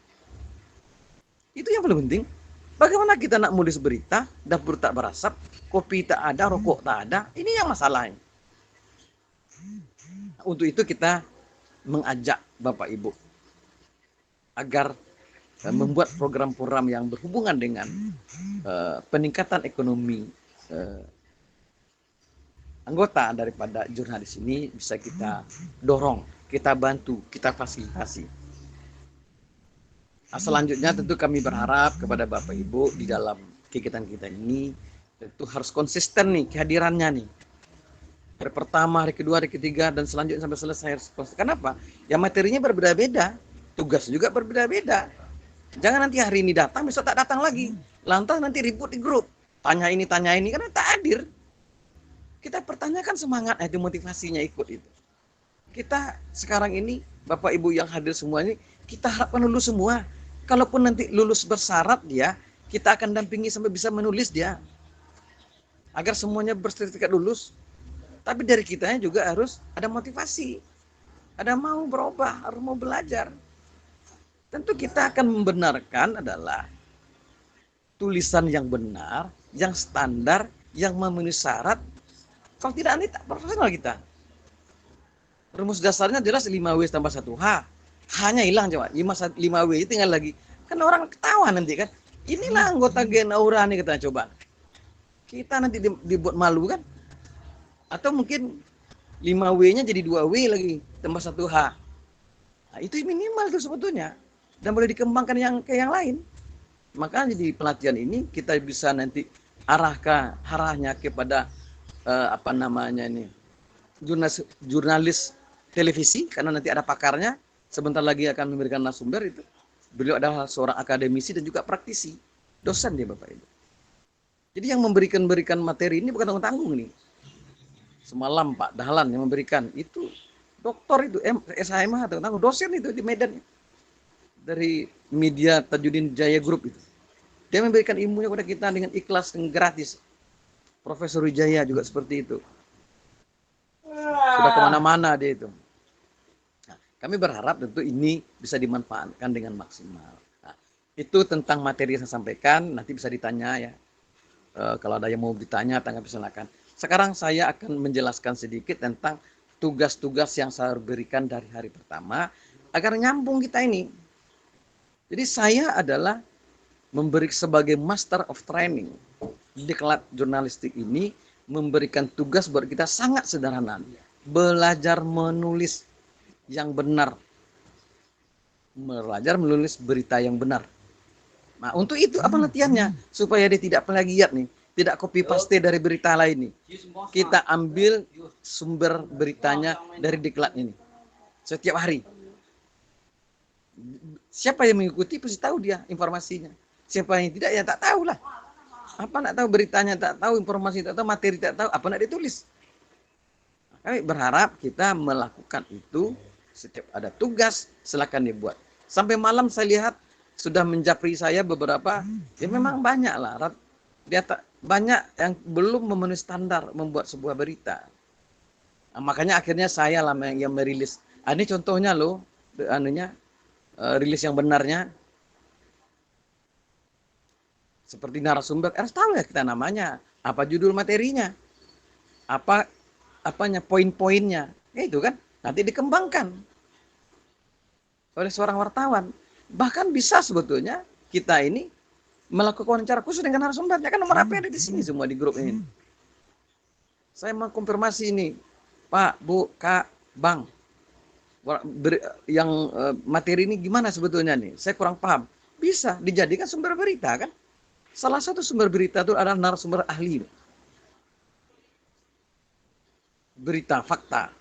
Itu yang paling penting. Bagaimana kita nak nulis berita, dapur tak berasap, kopi tak ada, rokok tak ada, ini yang masalahnya. Untuk itu kita mengajak Bapak Ibu agar membuat program-program yang berhubungan dengan peningkatan ekonomi anggota daripada jurnalis ini bisa kita dorong, kita bantu, kita fasilitasi. Selanjutnya tentu kami berharap kepada Bapak Ibu di dalam kegiatan kita ini tentu harus konsisten nih kehadirannya nih. Hari pertama, hari kedua, hari ketiga, dan selanjutnya sampai selesai harus konsisten. Kenapa? Ya materinya berbeda-beda, tugas juga berbeda-beda. Jangan nanti hari ini datang, besok tak datang lagi. Lantas nanti ribut di grup. Tanya ini, karena tak hadir. Kita pertanyakan semangat, itu motivasinya ikut itu. Kita sekarang ini, Bapak Ibu yang hadir semua ini, kita harapkan lulus semua. Kalaupun nanti lulus bersyarat dia, kita akan dampingi sampai bisa menulis dia. Agar semuanya bersertifikat lulus. Tapi dari kitanya juga harus ada motivasi. Ada mau berubah, harus mau belajar. Tentu kita akan membenarkan adalah tulisan yang benar, yang standar, yang memenuhi syarat. Kalau tidak, ini tak profesional kita. Rumus dasarnya jelas 5W tambah 1H. Hanya hilang coba 5W tinggal lagi, kan orang ketawa nanti kan, inilah anggota Gen Ora nih kita coba, kita nanti dibuat malu kan, atau mungkin 5W nya jadi 2W lagi tambah 1H. Nah, itu minimal itu sebetulnya. dan boleh dikembangkan yang lain. Makanya di pelatihan ini kita bisa nanti arahnya kepada jurnalis televisi, karena nanti ada pakarnya, sebentar lagi akan memberikan narasumber itu. Beliau adalah seorang akademisi dan juga praktisi, dosen dia Bapak Ibu. Jadi yang memberikan materi ini bukan tanggung-tanggung nih. Semalam Pak Dahlan yang memberikan itu doktor itu SHMH atau dosen itu di Medan dari media Tajudin Jaya Group itu. Dia memberikan ilmunya kepada kita dengan ikhlas dan gratis. Profesor Wijaya juga seperti itu. Sudah kemana-mana dia itu. Nah, kami berharap tentu ini bisa dimanfaatkan dengan maksimal. Nah, itu tentang materi yang saya sampaikan, nanti bisa ditanya ya. Kalau ada yang mau ditanya, tanggapi silakan. Sekarang saya akan menjelaskan sedikit tentang tugas-tugas yang saya berikan dari hari pertama agar nyambung kita ini. Jadi saya adalah memberi sebagai master of training di diklat jurnalistik ini, memberikan tugas buat kita sangat sederhana. Belajar menulis yang benar. Belajar menulis berita yang benar. Nah, untuk itu apa latihannya? Supaya dia tidak plagiat nih, tidak copy paste dari berita lain nih. Kita ambil sumber beritanya dari diklat ini. Setiap hari. Siapa yang mengikuti pasti tahu dia informasinya. Siapa yang tidak, ya tak tahu lah. Apa nak tahu beritanya, tak tahu informasi, tak tahu materi, tak tahu, apa nak ditulis. Kami berharap kita melakukan itu, setiap ada tugas, silakan dibuat. Sampai malam saya lihat, sudah menjapri saya beberapa, ya memang banyak lah. Dia banyak yang belum memenuhi standar membuat sebuah berita. Nah, makanya akhirnya saya lah yang merilis. Ini contohnya loh, rilis yang benarnya. Seperti narasumber, harus tahu ya kita namanya, apa judul materinya, poin-poinnya, itu kan nanti dikembangkan oleh seorang wartawan. Bahkan bisa sebetulnya kita ini melakukan wawancara khusus dengan narasumbernya, kan nomor HP ada di sini semua di grup ini. Saya mau konfirmasi ini, Pak, Bu, Kak, Bang, yang materi ini gimana sebetulnya nih? Saya kurang paham. Bisa dijadikan sumber berita kan? Salah satu sumber berita itu adalah narasumber ahli. Berita, fakta.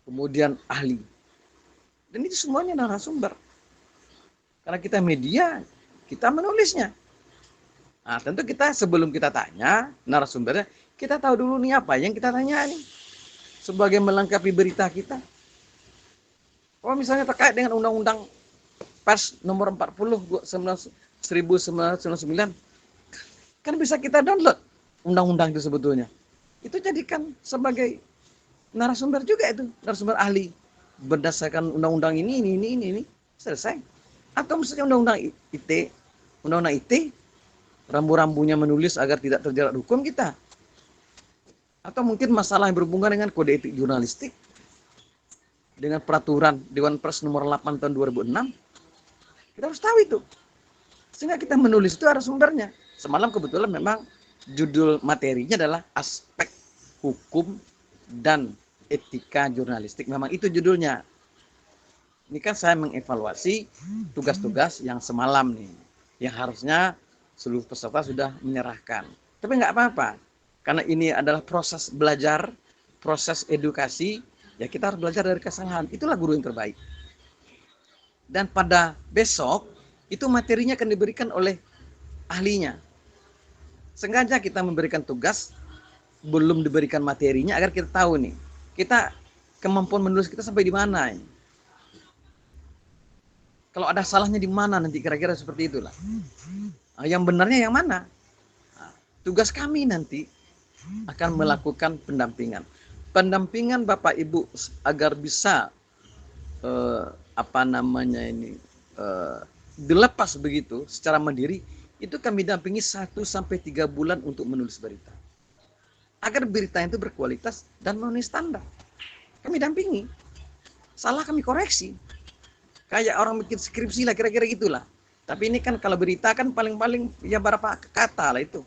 Kemudian ahli. Dan itu semuanya narasumber. Karena kita media, kita menulisnya. Nah, tentu kita sebelum kita tanya narasumbernya, kita tahu dulu nih apa yang kita tanya nih. Sebagai melengkapi berita kita. Kalau misalnya terkait dengan Undang-Undang Pers nomor 40 1999, kan bisa kita download undang-undang itu sebetulnya. Itu jadikan sebagai narasumber juga itu, narasumber ahli. Berdasarkan undang-undang ini, selesai. Atau misalnya undang-undang IT, rambu-rambunya menulis agar tidak terjerat hukum kita. Atau mungkin masalah yang berhubungan dengan kode etik jurnalistik, dengan peraturan Dewan Pers nomor 8 tahun 2006, kita harus tahu itu. Sehingga kita menulis itu ada sumbernya. Semalam kebetulan memang judul materinya adalah aspek hukum dan etika jurnalistik. Memang itu judulnya. Ini kan saya mengevaluasi tugas-tugas yang semalam nih. Yang harusnya seluruh peserta sudah menyerahkan. Tapi nggak apa-apa. Karena ini adalah proses belajar, proses edukasi. Ya kita harus belajar dari kesalahan. Itulah guru yang terbaik. Dan pada besok, itu materinya akan diberikan oleh ahlinya. Sengaja kita memberikan tugas, belum diberikan materinya agar kita tahu nih, kita kemampuan menulis kita sampai di mana. Kalau ada salahnya di mana nanti kira-kira seperti itulah. Yang benarnya yang mana? Tugas kami nanti akan melakukan pendampingan. Pendampingan Bapak Ibu agar bisa dilepas begitu secara mandiri, itu kami dampingi 1-3 bulan untuk menulis berita. Agar berita itu berkualitas dan memenuhi standar. Kami dampingi. Salah kami koreksi. Kayak orang bikin skripsi lah, kira-kira gitulah. Tapi ini kan kalau berita kan paling-paling ya berapa kata lah itu.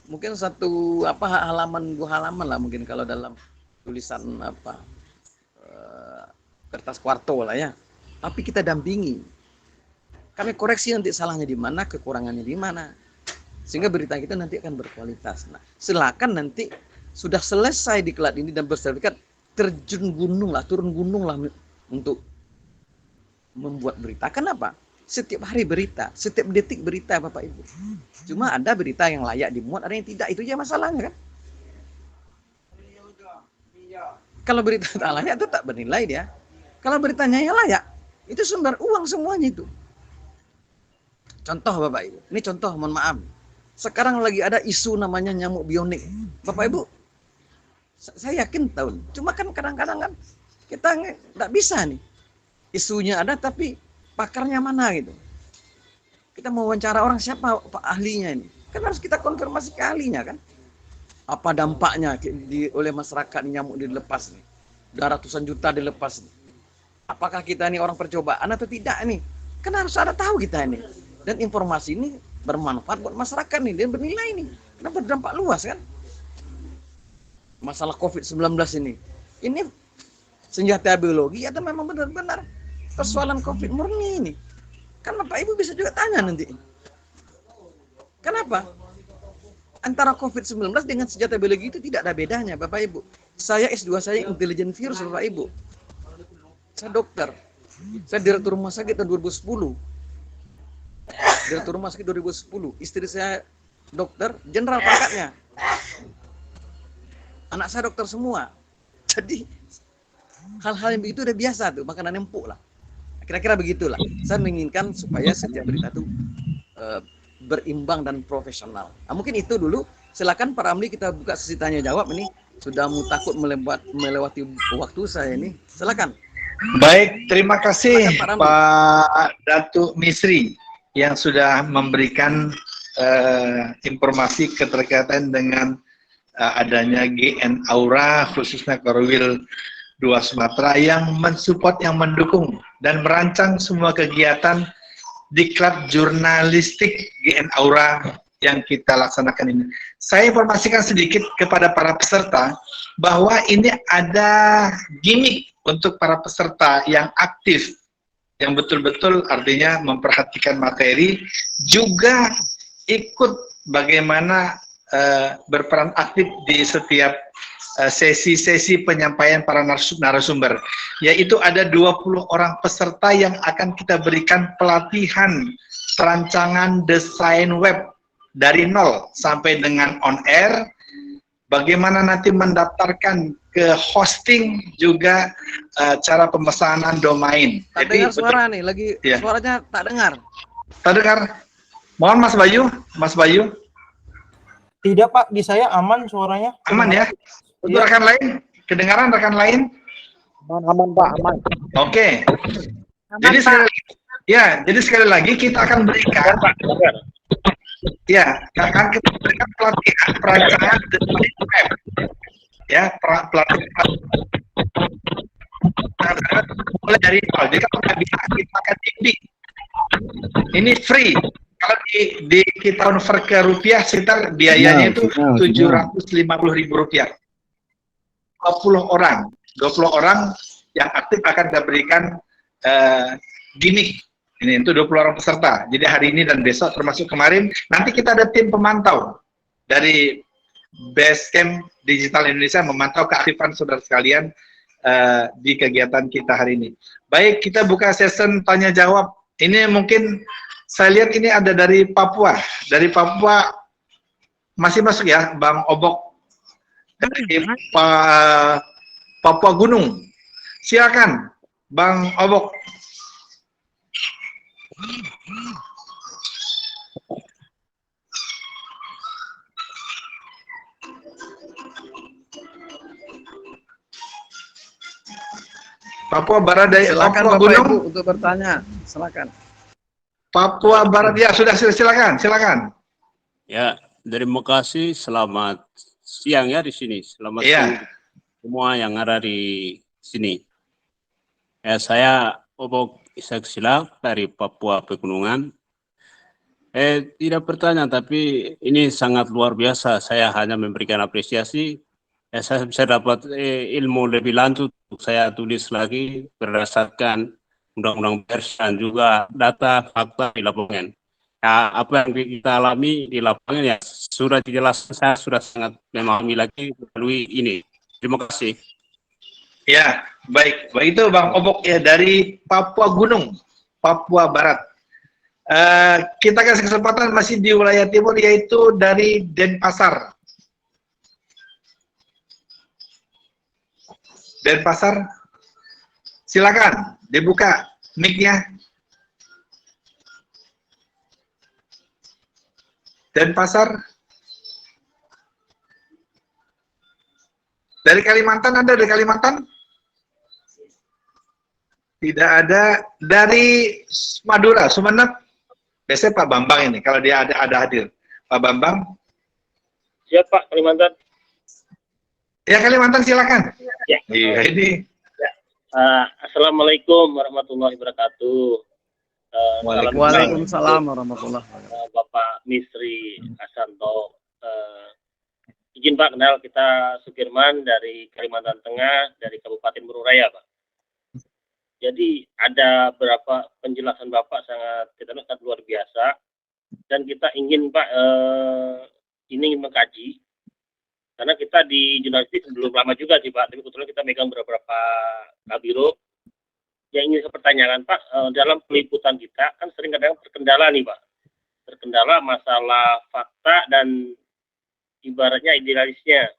Mungkin halaman 2 halaman lah mungkin kalau dalam tulisan kertas kuarto lah ya. Tapi kita dampingi. Kami koreksi nanti salahnya di mana, kekurangannya di mana. Sehingga berita kita nanti akan berkualitas. Nah, silakan nanti sudah selesai diklat ini dan bersertifikat, terjun gunung lah, turun gunung lah untuk membuat berita. Kenapa? Setiap hari berita, setiap detik berita, Bapak Ibu. Cuma ada berita yang layak dimuat, ada yang tidak. Itu aja masalahnya kan. Kalau berita tak layak itu tak bernilai dia. Kalau beritanya yang layak, itu sumber uang semuanya itu. Contoh Bapak Ibu, ini contoh, mohon maaf. Sekarang lagi ada isu namanya nyamuk bionik. Bapak Ibu, saya yakin tahu. Cuma kan kadang-kadang kan kita nggak bisa nih. Isunya ada tapi pakarnya mana gitu. Kita mau wawancara orang siapa Pak ahlinya ini. Kan harus kita konfirmasi ke ahlinya kan. Apa dampaknya oleh masyarakat nyamuk dilepas nih. Udah ratusan juta dilepas nih. Apakah kita ini orang percobaan atau tidak nih? Kan harus ada tahu kita ini. Dan informasi ini bermanfaat buat masyarakat nih, dia bernilai nih. Karena berdampak luas kan. Masalah COVID-19 ini senjata biologi atau memang benar-benar persoalan COVID murni ini? Kan Bapak Ibu bisa juga tanya nanti. Kenapa? Antara COVID-19 dengan senjata biologi itu tidak ada bedanya, Bapak Ibu. Saya S2 saya intelijen virus, Bapak Ibu. Saya dokter. Saya direktur rumah sakit tahun 2010. Direktur rumah sakit 2010. Istri saya dokter, jenderal pangkatnya. Anak saya dokter semua. Jadi hal-hal yang begitu udah biasa tuh, makanan empuk lah. Kira-kira begitulah. Saya menginginkan supaya setiap berita itu berimbang dan profesional. Nah, mungkin itu dulu. Silakan Pak Ramli, kita buka sesi tanya jawab ini. Sudah mau takut melewati waktu saya ini. Silakan. Baik, terima kasih silakan, Pak Datuk Misri yang sudah memberikan informasi keterkaitan dengan adanya GN Aura khususnya Korwil 2 Sumatera yang mensupport, yang mendukung dan merancang semua kegiatan diklat jurnalistik GN Aura yang kita laksanakan ini. Saya informasikan sedikit kepada para peserta bahwa ini ada gimmick untuk para peserta yang aktif, yang betul-betul artinya memperhatikan materi, juga ikut bagaimana berperan aktif di setiap sesi-sesi penyampaian para narasumber, yaitu ada 20 orang peserta yang akan kita berikan pelatihan perancangan desain web dari nol sampai dengan on air, bagaimana nanti mendaftarkan ke hosting, juga cara pemesanan domain. Tak dengar suara nih, lagi ya. Suaranya tak dengar. Tak dengar. Mohon Mas Bayu. Tidak Pak, di saya aman suaranya. Aman ya? Untuk rekan lain, kedengaran rekan lain? Aman Pak, aman. Oke. Jadi sekali lagi kita akan berikan akan kita berikan pelatihan perancangan desain web. Ya, pelatihan mulai dari nol. Jadi kalau kita akan bimbing. Ini free. Kalau di kita convert ke rupiah, sekitar biayanya itu Rp750.000. 20 orang yang aktif akan kita berikan gimmick. Ini itu 20 orang peserta. Jadi hari ini dan besok termasuk kemarin, nanti kita ada tim pemantau dari Basecamp Digital Indonesia memantau keaktifan saudara sekalian di kegiatan kita hari ini. Baik, kita buka session tanya jawab. Ini mungkin saya lihat ini ada dari Papua. Dari Papua masih masuk ya, Bang Obok. Dari Papua Gunung. Silakan, Bang Obok. Papua Barat dari Silakan Papua Bapak Gunung Ibu untuk bertanya. Silakan. Papua Barat ya sudah, silakan. Ya, terima kasih. Selamat siang ya di sini. Selamat siang semua yang ada di sini. Ya, saya Obok Ishak Silak dari Papua Pegunungan. Tidak bertanya, tapi ini sangat luar biasa. Saya hanya memberikan apresiasi. Saya bisa dapat ilmu lebih lanjut. Saya tulis lagi berdasarkan undang-undang pers dan juga data fakta di lapangan. Ya, apa yang kita alami di lapangan ya sudah dijelaskan, saya sudah sangat memahami lagi melalui ini. Terima kasih. Ya, baik. Begitu Bang Obok ya dari Papua Gunung, Papua Barat. Kita kasih kesempatan masih di wilayah timur yaitu dari Denpasar. Denpasar, silakan dibuka mic-nya. Denpasar. Dari Kalimantan ada dari Kalimantan? Tidak ada. Dari Madura, Sumeneb. Biasanya Pak Bambang ini kalau dia ada hadir. Pak Bambang. Siap Pak, Kalimantan. Ya Kalimantan silakan. Ya. Iya ini. Ya. Assalamualaikum warahmatullahi wabarakatuh. Waalaikumsalam warahmatullahi wabarakatuh. Bapak Misri Hasanto. Izin Pak kenal, kita Sukirman dari Kalimantan Tengah, dari Kabupaten Bururaya Pak. Jadi ada beberapa penjelasan Bapak sangat luar biasa, dan kita ingin Pak ini mengkaji, karena kita di jurnalistik belum lama juga sih Pak, tapi kebetulan kita megang beberapa kabiro. Yang ingin saya pertanyakan Pak, dalam peliputan kita kan sering kadang terkendala nih Pak, terkendala masalah fakta dan ibaratnya idealisnya.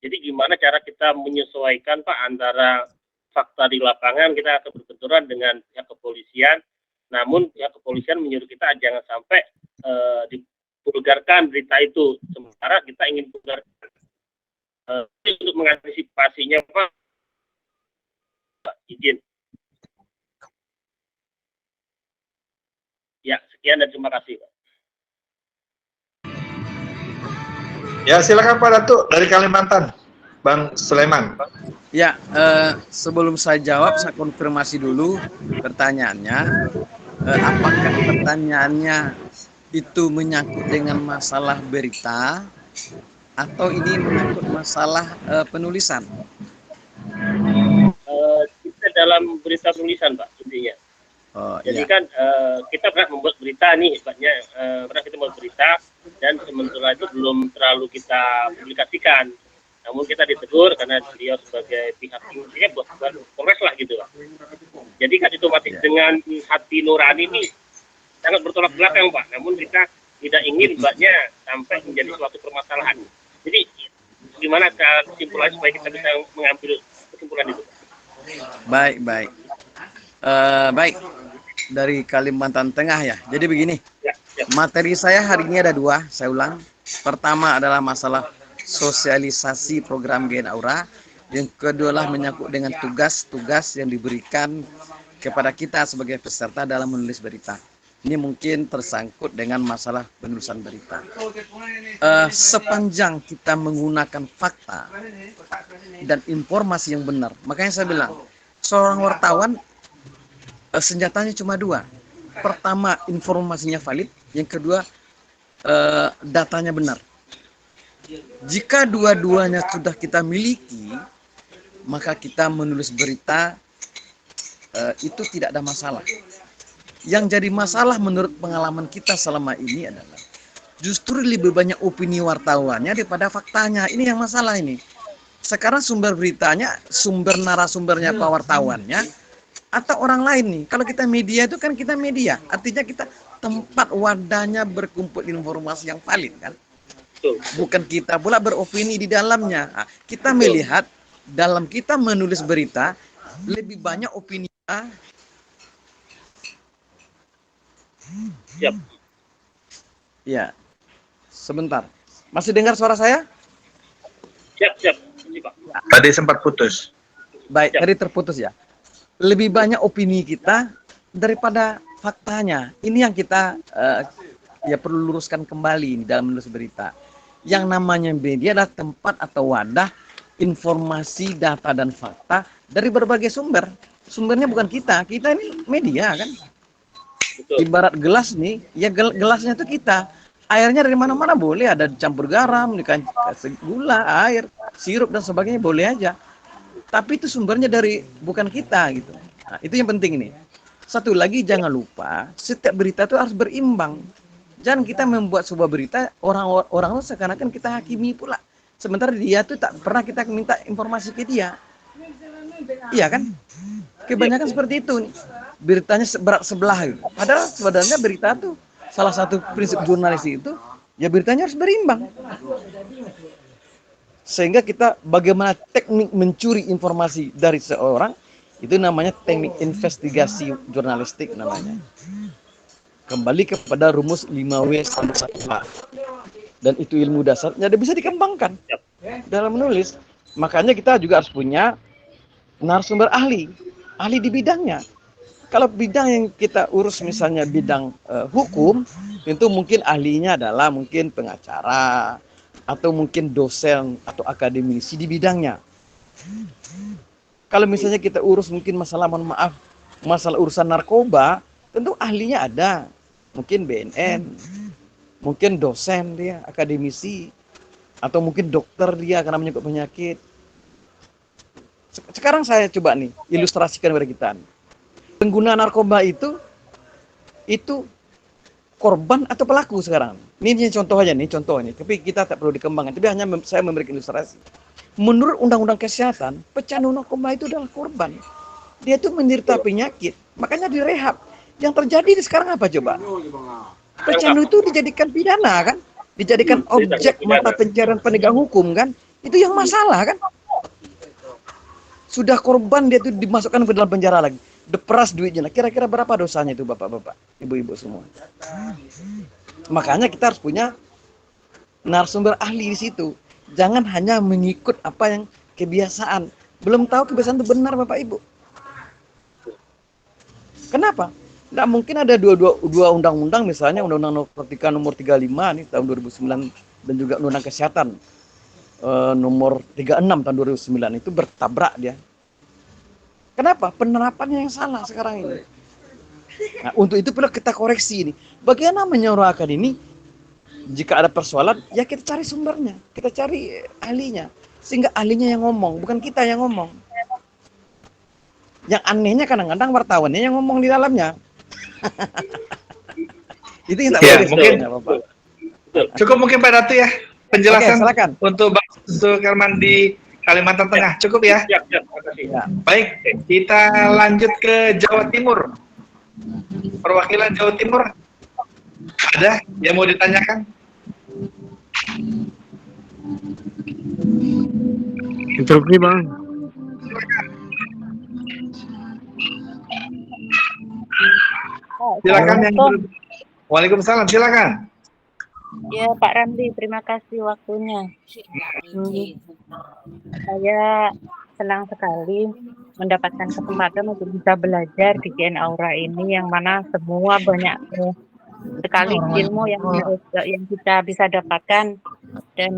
Jadi gimana cara kita menyesuaikan Pak antara fakta di lapangan, kita akan berbenturan dengan pihak kepolisian, namun pihak kepolisian menyuruh kita jangan sampai divulgarkan berita itu, sementara kita ingin vulgarkan. Untuk mengantisipasinya Pak, izin. Ya, sekian dan terima kasih Pak. Ya silakan Pak Datuk dari Kalimantan, Bang Sulaiman. Ya, sebelum saya jawab, saya konfirmasi dulu pertanyaannya. Apakah pertanyaannya itu menyangkut dengan masalah berita atau ini menyangkut masalah penulisan? Kita dalam berita tulisan Pak, intinya. Jadi kan kita pernah membuat berita nih, hebatnya pernah kita membuat berita dan sementara itu belum terlalu kita publikasikan. Namun kita ditegur karena beliau sebagai pihak intinya buat kongres lah gitu Pak. Jadi kan otomatis dengan hati nurani ini sangat bertolak belakang Pak. Namun kita tidak ingin Mbaknya sampai menjadi suatu permasalahan. Jadi gimana cara kesimpulan supaya kita bisa mengambil kesimpulan itu Pak? Baik. Baik, dari Kalimantan Tengah ya. Jadi begini, materi saya hari ini ada dua, saya ulang. Pertama adalah masalah sosialisasi program GN Aura. Yang kedua adalah menyangkut dengan tugas-tugas yang diberikan kepada kita sebagai peserta dalam menulis berita. Ini mungkin tersangkut dengan masalah penulisan berita. Sepanjang kita menggunakan fakta dan informasi yang benar, makanya saya bilang, seorang wartawan senjatanya cuma dua. Pertama, informasinya valid. Yang kedua, datanya benar. Jika dua-duanya sudah kita miliki, maka kita menulis berita itu tidak ada masalah. Yang jadi masalah menurut pengalaman kita selama ini adalah justru lebih banyak opini wartawannya daripada faktanya. Ini yang masalah ini. Sekarang sumber beritanya, sumber narasumbernya pak wartawannya, atau orang lain nih. Kalau kita media itu kan kita media, artinya kita tempat wadahnya berkumpul informasi yang valid kan. Bukan kita pula beropini di dalamnya. Nah, kita melihat dalam kita menulis berita lebih banyak opini. Siap. Ya, sebentar. Masih dengar suara saya? Siap. Ini Pak. Tadi sempat putus. Baik, tadi terputus ya. Lebih banyak opini kita daripada faktanya. Ini yang kita ya perlu luruskan kembali dalam menulis berita. Yang namanya media adalah tempat atau wadah informasi, data dan fakta dari berbagai sumber. Sumbernya bukan kita ini media kan. Betul. Ibarat gelas nih, ya gelasnya itu kita. Airnya dari mana-mana boleh, ada campur garam, dikasih gula, air, sirup dan sebagainya boleh aja. Tapi itu sumbernya dari bukan kita gitu. Nah, itu yang penting ini. Satu lagi, jangan lupa setiap berita itu harus berimbang. Jangan kita membuat sebuah berita orang seakan-akan kita hakimi pula. Sementara dia tuh tak pernah kita minta informasi ke dia. Iya kan? Kebanyakan seperti itu nih. Beritanya berat sebelah gitu. Padahal sebenarnya berita tuh salah satu prinsip jurnalis itu ya beritanya harus berimbang. Sehingga kita bagaimana teknik mencuri informasi dari seorang itu namanya teknik investigasi jurnalistik namanya. Kembali kepada rumus 5W+1H. Dan itu ilmu dasarnya bisa dikembangkan dalam menulis. Makanya kita juga harus punya narasumber ahli di bidangnya. Kalau bidang yang kita urus misalnya bidang hukum, tentu mungkin ahlinya adalah mungkin pengacara atau mungkin dosen atau akademisi di bidangnya. Kalau misalnya kita urus mungkin masalah urusan narkoba, tentu ahlinya ada. Mungkin BNN, mungkin dosen dia, akademisi, atau mungkin dokter dia karena menyangkut penyakit. Sekarang saya coba nih ilustrasikan kepada kita. Pengguna narkoba itu korban atau pelaku sekarang. Ini contoh aja nih, tapi kita tak perlu dikembangkan. Tapi hanya saya memberikan ilustrasi. Menurut Undang-Undang Kesehatan, pecandu narkoba itu adalah korban. Dia itu menderita penyakit, makanya direhab. Yang terjadi sekarang apa coba? Pecandu itu dijadikan pidana kan? Dijadikan objek mata pencarian penegak hukum kan? Itu yang masalah kan? Sudah korban dia itu dimasukkan ke dalam penjara lagi. Diperas duitnya. Nah, kira-kira berapa dosanya itu bapak-bapak, ibu-ibu semua? Makanya kita harus punya narasumber ahli di situ. Jangan hanya mengikut apa yang kebiasaan. Belum tahu kebiasaan itu benar bapak ibu. Kenapa? Nggak mungkin ada dua undang-undang, misalnya Undang-Undang Nomor 35 nih tahun 2009 dan juga Undang-Undang Kesehatan nomor 36 tahun 2009 itu bertabrak dia. Kenapa? Penerapannya yang salah sekarang ini. Nah, untuk itu perlu kita koreksi ini. Bagaimana menyuarakan ini? Jika ada persoalan, ya kita cari sumbernya, kita cari ahlinya, sehingga ahlinya yang ngomong, bukan kita yang ngomong. Yang anehnya kadang-kadang wartawannya yang ngomong di dalamnya. Itu yang tak ya, boleh mungkin Bapak. Cukup mungkin Pak Datu ya penjelasan. Oke, silakan. Untuk Herman di Kalimantan Tengah cukup ya. Ya. Baik, kita lanjut ke Jawa Timur. Perwakilan Jawa Timur ada yang mau ditanyakan? Interupsi Bang. Silakan yang Waalaikumsalam, silakan. Ya Pak Ramli, terima kasih waktunya. Saya senang sekali mendapatkan kesempatan untuk bisa belajar di GN Aura ini, yang mana semua banyak sekali ilmu yang kita bisa dapatkan. Dan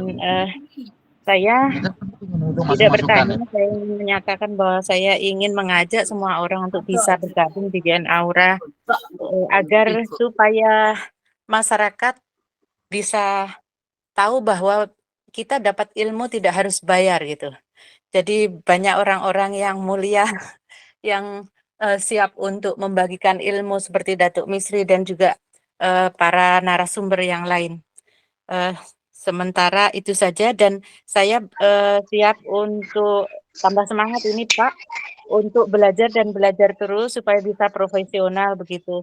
saya tidak bertanya, saya ingin menyatakan bahwa saya ingin mengajak semua orang untuk bisa bergabung di GN Aura agar supaya masyarakat bisa tahu bahwa kita dapat ilmu tidak harus bayar gitu. Jadi banyak orang-orang yang mulia yang siap untuk membagikan ilmu seperti Datuk Misri dan juga para narasumber yang lain. Sementara itu saja, dan saya siap untuk tambah semangat ini Pak, untuk belajar dan belajar terus supaya bisa profesional begitu.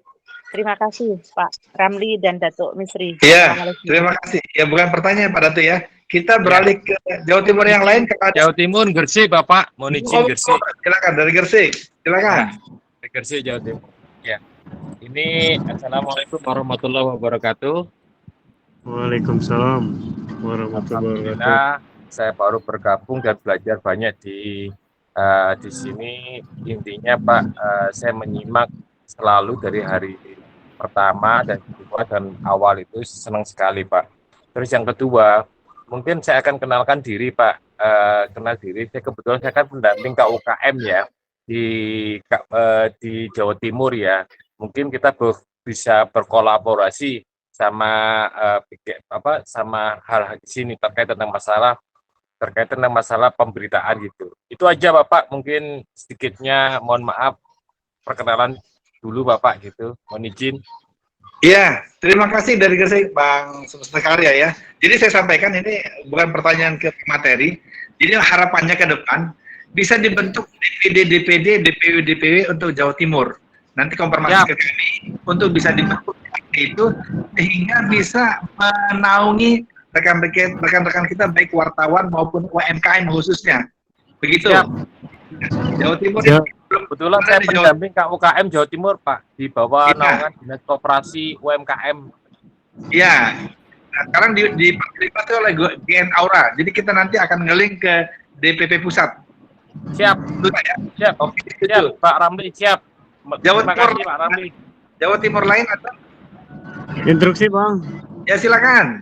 Terima kasih Pak Ramli dan Datuk Misri. Iya, terima kasih. Ya bukan pertanyaan Pak Datu ya. Kita beralih ke Jawa Timur yang lain. Jawa Timur, Gresik Bapak. Mohon izin Gresik. Silakan dari Gresik. Silakan. Dari Gresik, Jawa Timur. Ya. Ini Assalamualaikum warahmatullahi wabarakatuh. Waalaikumsalam warahmatullahi wabarakatuh. Alhamdulillah, saya baru bergabung dan belajar banyak di sini. Intinya Pak, saya menyimak selalu dari hari pertama dan kedua dan awal itu senang sekali Pak. Terus yang kedua, mungkin saya akan kenalkan diri Pak. Kenal diri, saya kebetulan saya kan pendamping KUKM ya di Jawa Timur ya. Mungkin kita bisa berkolaborasi sama sama hal di sini terkait tentang masalah pemberitaan gitu. Itu aja Bapak, mungkin sedikitnya mohon maaf perkenalan dulu Bapak gitu. Mohon izin. Iya, terima kasih dari Gresik Bang Semesta Karya ya. Jadi saya sampaikan ini bukan pertanyaan ke materi. Jadi harapannya ke depan bisa dibentuk DPD, DPW untuk Jawa Timur. Nanti konfirmasi ke kami untuk bisa dibentuk itu sehingga bisa menaungi rekan-rekan kita baik wartawan maupun UMKM khususnya. Begitu. Jawa Timur. Kebetulan saya pendamping UKM Jawa Timur, Pak, di bawah naungan Dinas Koperasi UMKM. Iya. Nah, sekarang diperlibatkan oleh GN Aura. Jadi kita nanti akan ngeling ke DPP pusat. Siap. Ya? Siap. Oke, siap, Pak Ramli, siap. Jawa Terima Timur, kasih, Pak Ramli. Jawa Timur lain atau? Instruksi, Bang. Ya, silakan.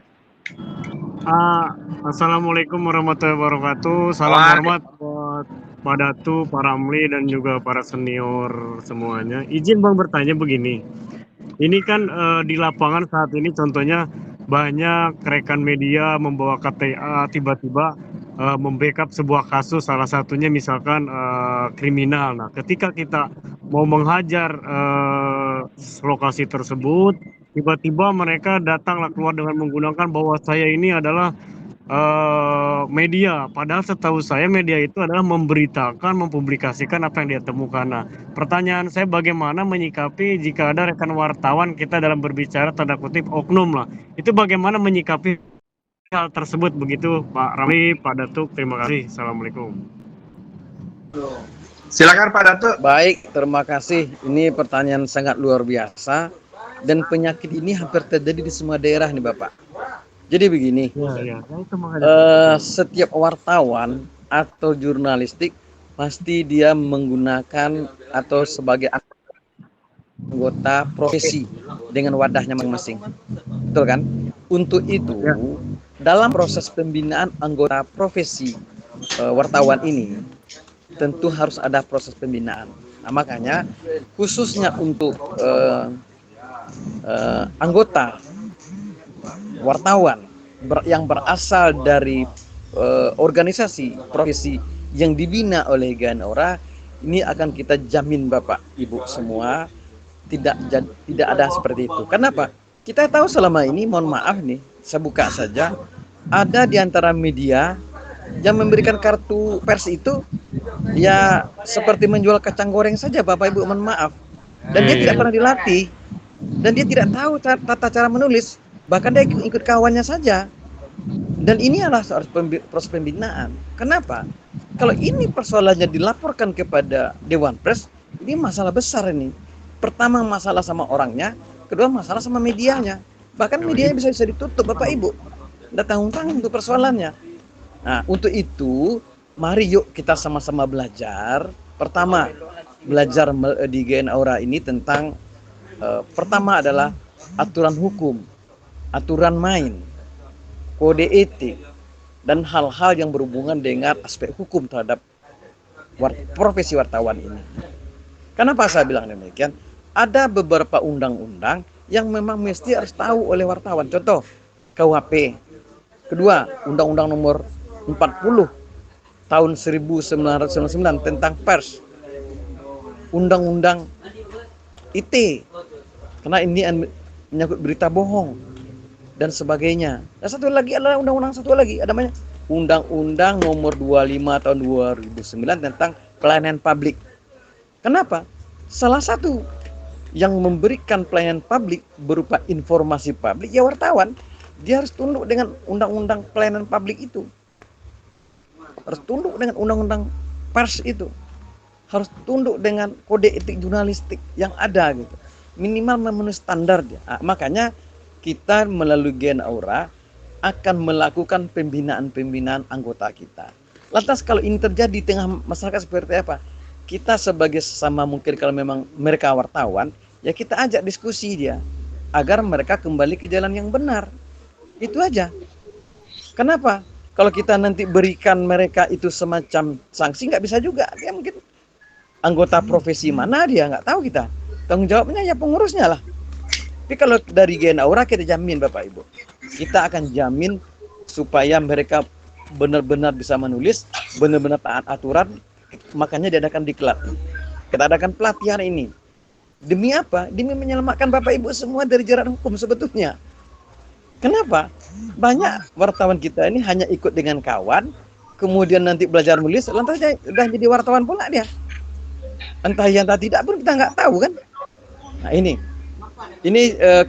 Assalamualaikum warahmatullahi wabarakatuh. Salam hormat buat Pak Datu, Pak Ramli, dan juga para senior semuanya. Izin Bang bertanya begini. Ini kan di lapangan saat ini contohnya banyak rekan media membawa KTA tiba-tiba membackup sebuah kasus, salah satunya misalkan kriminal. Nah, ketika kita mau menghajar lokasi tersebut, tiba-tiba mereka datanglah keluar dengan menggunakan bahwa saya ini adalah media. Padahal setahu saya media itu adalah memberitakan, mempublikasikan apa yang dia temukan. Nah, pertanyaan saya bagaimana menyikapi jika ada rekan wartawan kita dalam berbicara tanda kutip oknum lah. Itu bagaimana menyikapi hal tersebut begitu Pak Ramli, Pak Datuk, terima kasih. Assalamualaikum. Silakan Pak Datuk. Baik, terima kasih. Ini pertanyaan sangat luar biasa dan penyakit ini hampir terjadi di semua daerah nih Bapak. Jadi begini, setiap wartawan atau jurnalistik pasti dia menggunakan atau sebagai anggota profesi dengan wadahnya masing-masing, betul kan? Untuk itu, dalam proses pembinaan anggota profesi wartawan ini, tentu harus ada proses pembinaan. Nah, makanya khususnya untuk anggota wartawan yang berasal dari organisasi profesi yang dibina oleh GN Aura, ini akan kita jamin Bapak Ibu semua tidak ada seperti itu. Kenapa? Kita tahu selama ini, mohon maaf nih, saya buka saja, ada di antara media yang memberikan kartu pers itu ya seperti menjual kacang goreng saja Bapak Ibu, mohon maaf. Dan dia tidak pernah dilatih dan dia tidak tahu tata cara menulis. Bahkan dia ikut kawannya saja. Dan ini adalah proses pembinaan. Kenapa? Kalau ini persoalannya dilaporkan kepada Dewan Pers, ini masalah besar ini. Pertama masalah sama orangnya, kedua masalah sama medianya. Bahkan medianya bisa ditutup Bapak Ibu. Tidak tanggung-tanggung untuk persoalannya. Nah, untuk itu, mari yuk kita sama-sama belajar. Pertama, belajar di GN Aura ini tentang pertama adalah aturan hukum, aturan main, kode etik, dan hal-hal yang berhubungan dengan aspek hukum terhadap profesi wartawan ini. Kenapa saya bilang demikian? Ada beberapa undang-undang yang memang mesti harus tahu oleh wartawan. Contoh, KUHP. Kedua, Undang-Undang Nomor 40 tahun 1999 tentang pers. Undang-Undang IT. Karena ini menyangkut berita bohong dan sebagainya. Dan satu lagi adalah undang-undang namanya Undang-Undang Nomor 25 tahun 2009 tentang pelayanan publik. Kenapa? Salah satu yang memberikan pelayanan publik berupa informasi publik ya wartawan. Dia harus tunduk dengan undang-undang pelayanan publik itu. Harus tunduk dengan undang-undang pers itu. Harus tunduk dengan kode etik jurnalistik yang ada gitu. Minimal memenuhi standar dia. Nah, makanya kita melalui GN Aura akan melakukan pembinaan anggota kita. Lantas kalau ini terjadi di tengah masyarakat seperti apa? Kita sebagai sesama mungkin kalau memang mereka wartawan, ya kita ajak diskusi dia agar mereka kembali ke jalan yang benar. Itu aja. Kenapa? Kalau kita nanti berikan mereka itu semacam sanksi, nggak bisa juga. Dia mungkin anggota profesi mana dia nggak tahu kita. Tanggung jawabnya ya pengurusnya lah. Tapi kalau dari GN Aura kita jamin Bapak Ibu, kita akan jamin supaya mereka benar-benar bisa menulis, benar-benar taat aturan. Makanya diadakan diklat. Kita adakan pelatihan ini. Demi apa? Demi menyelamatkan Bapak Ibu semua dari jerat hukum sebetulnya. Kenapa? Banyak wartawan kita ini hanya ikut dengan kawan, kemudian nanti belajar menulis, lantas udah jadi wartawan pula dia. Entah iya entah tidak pun kita nggak tahu kan. Nah ini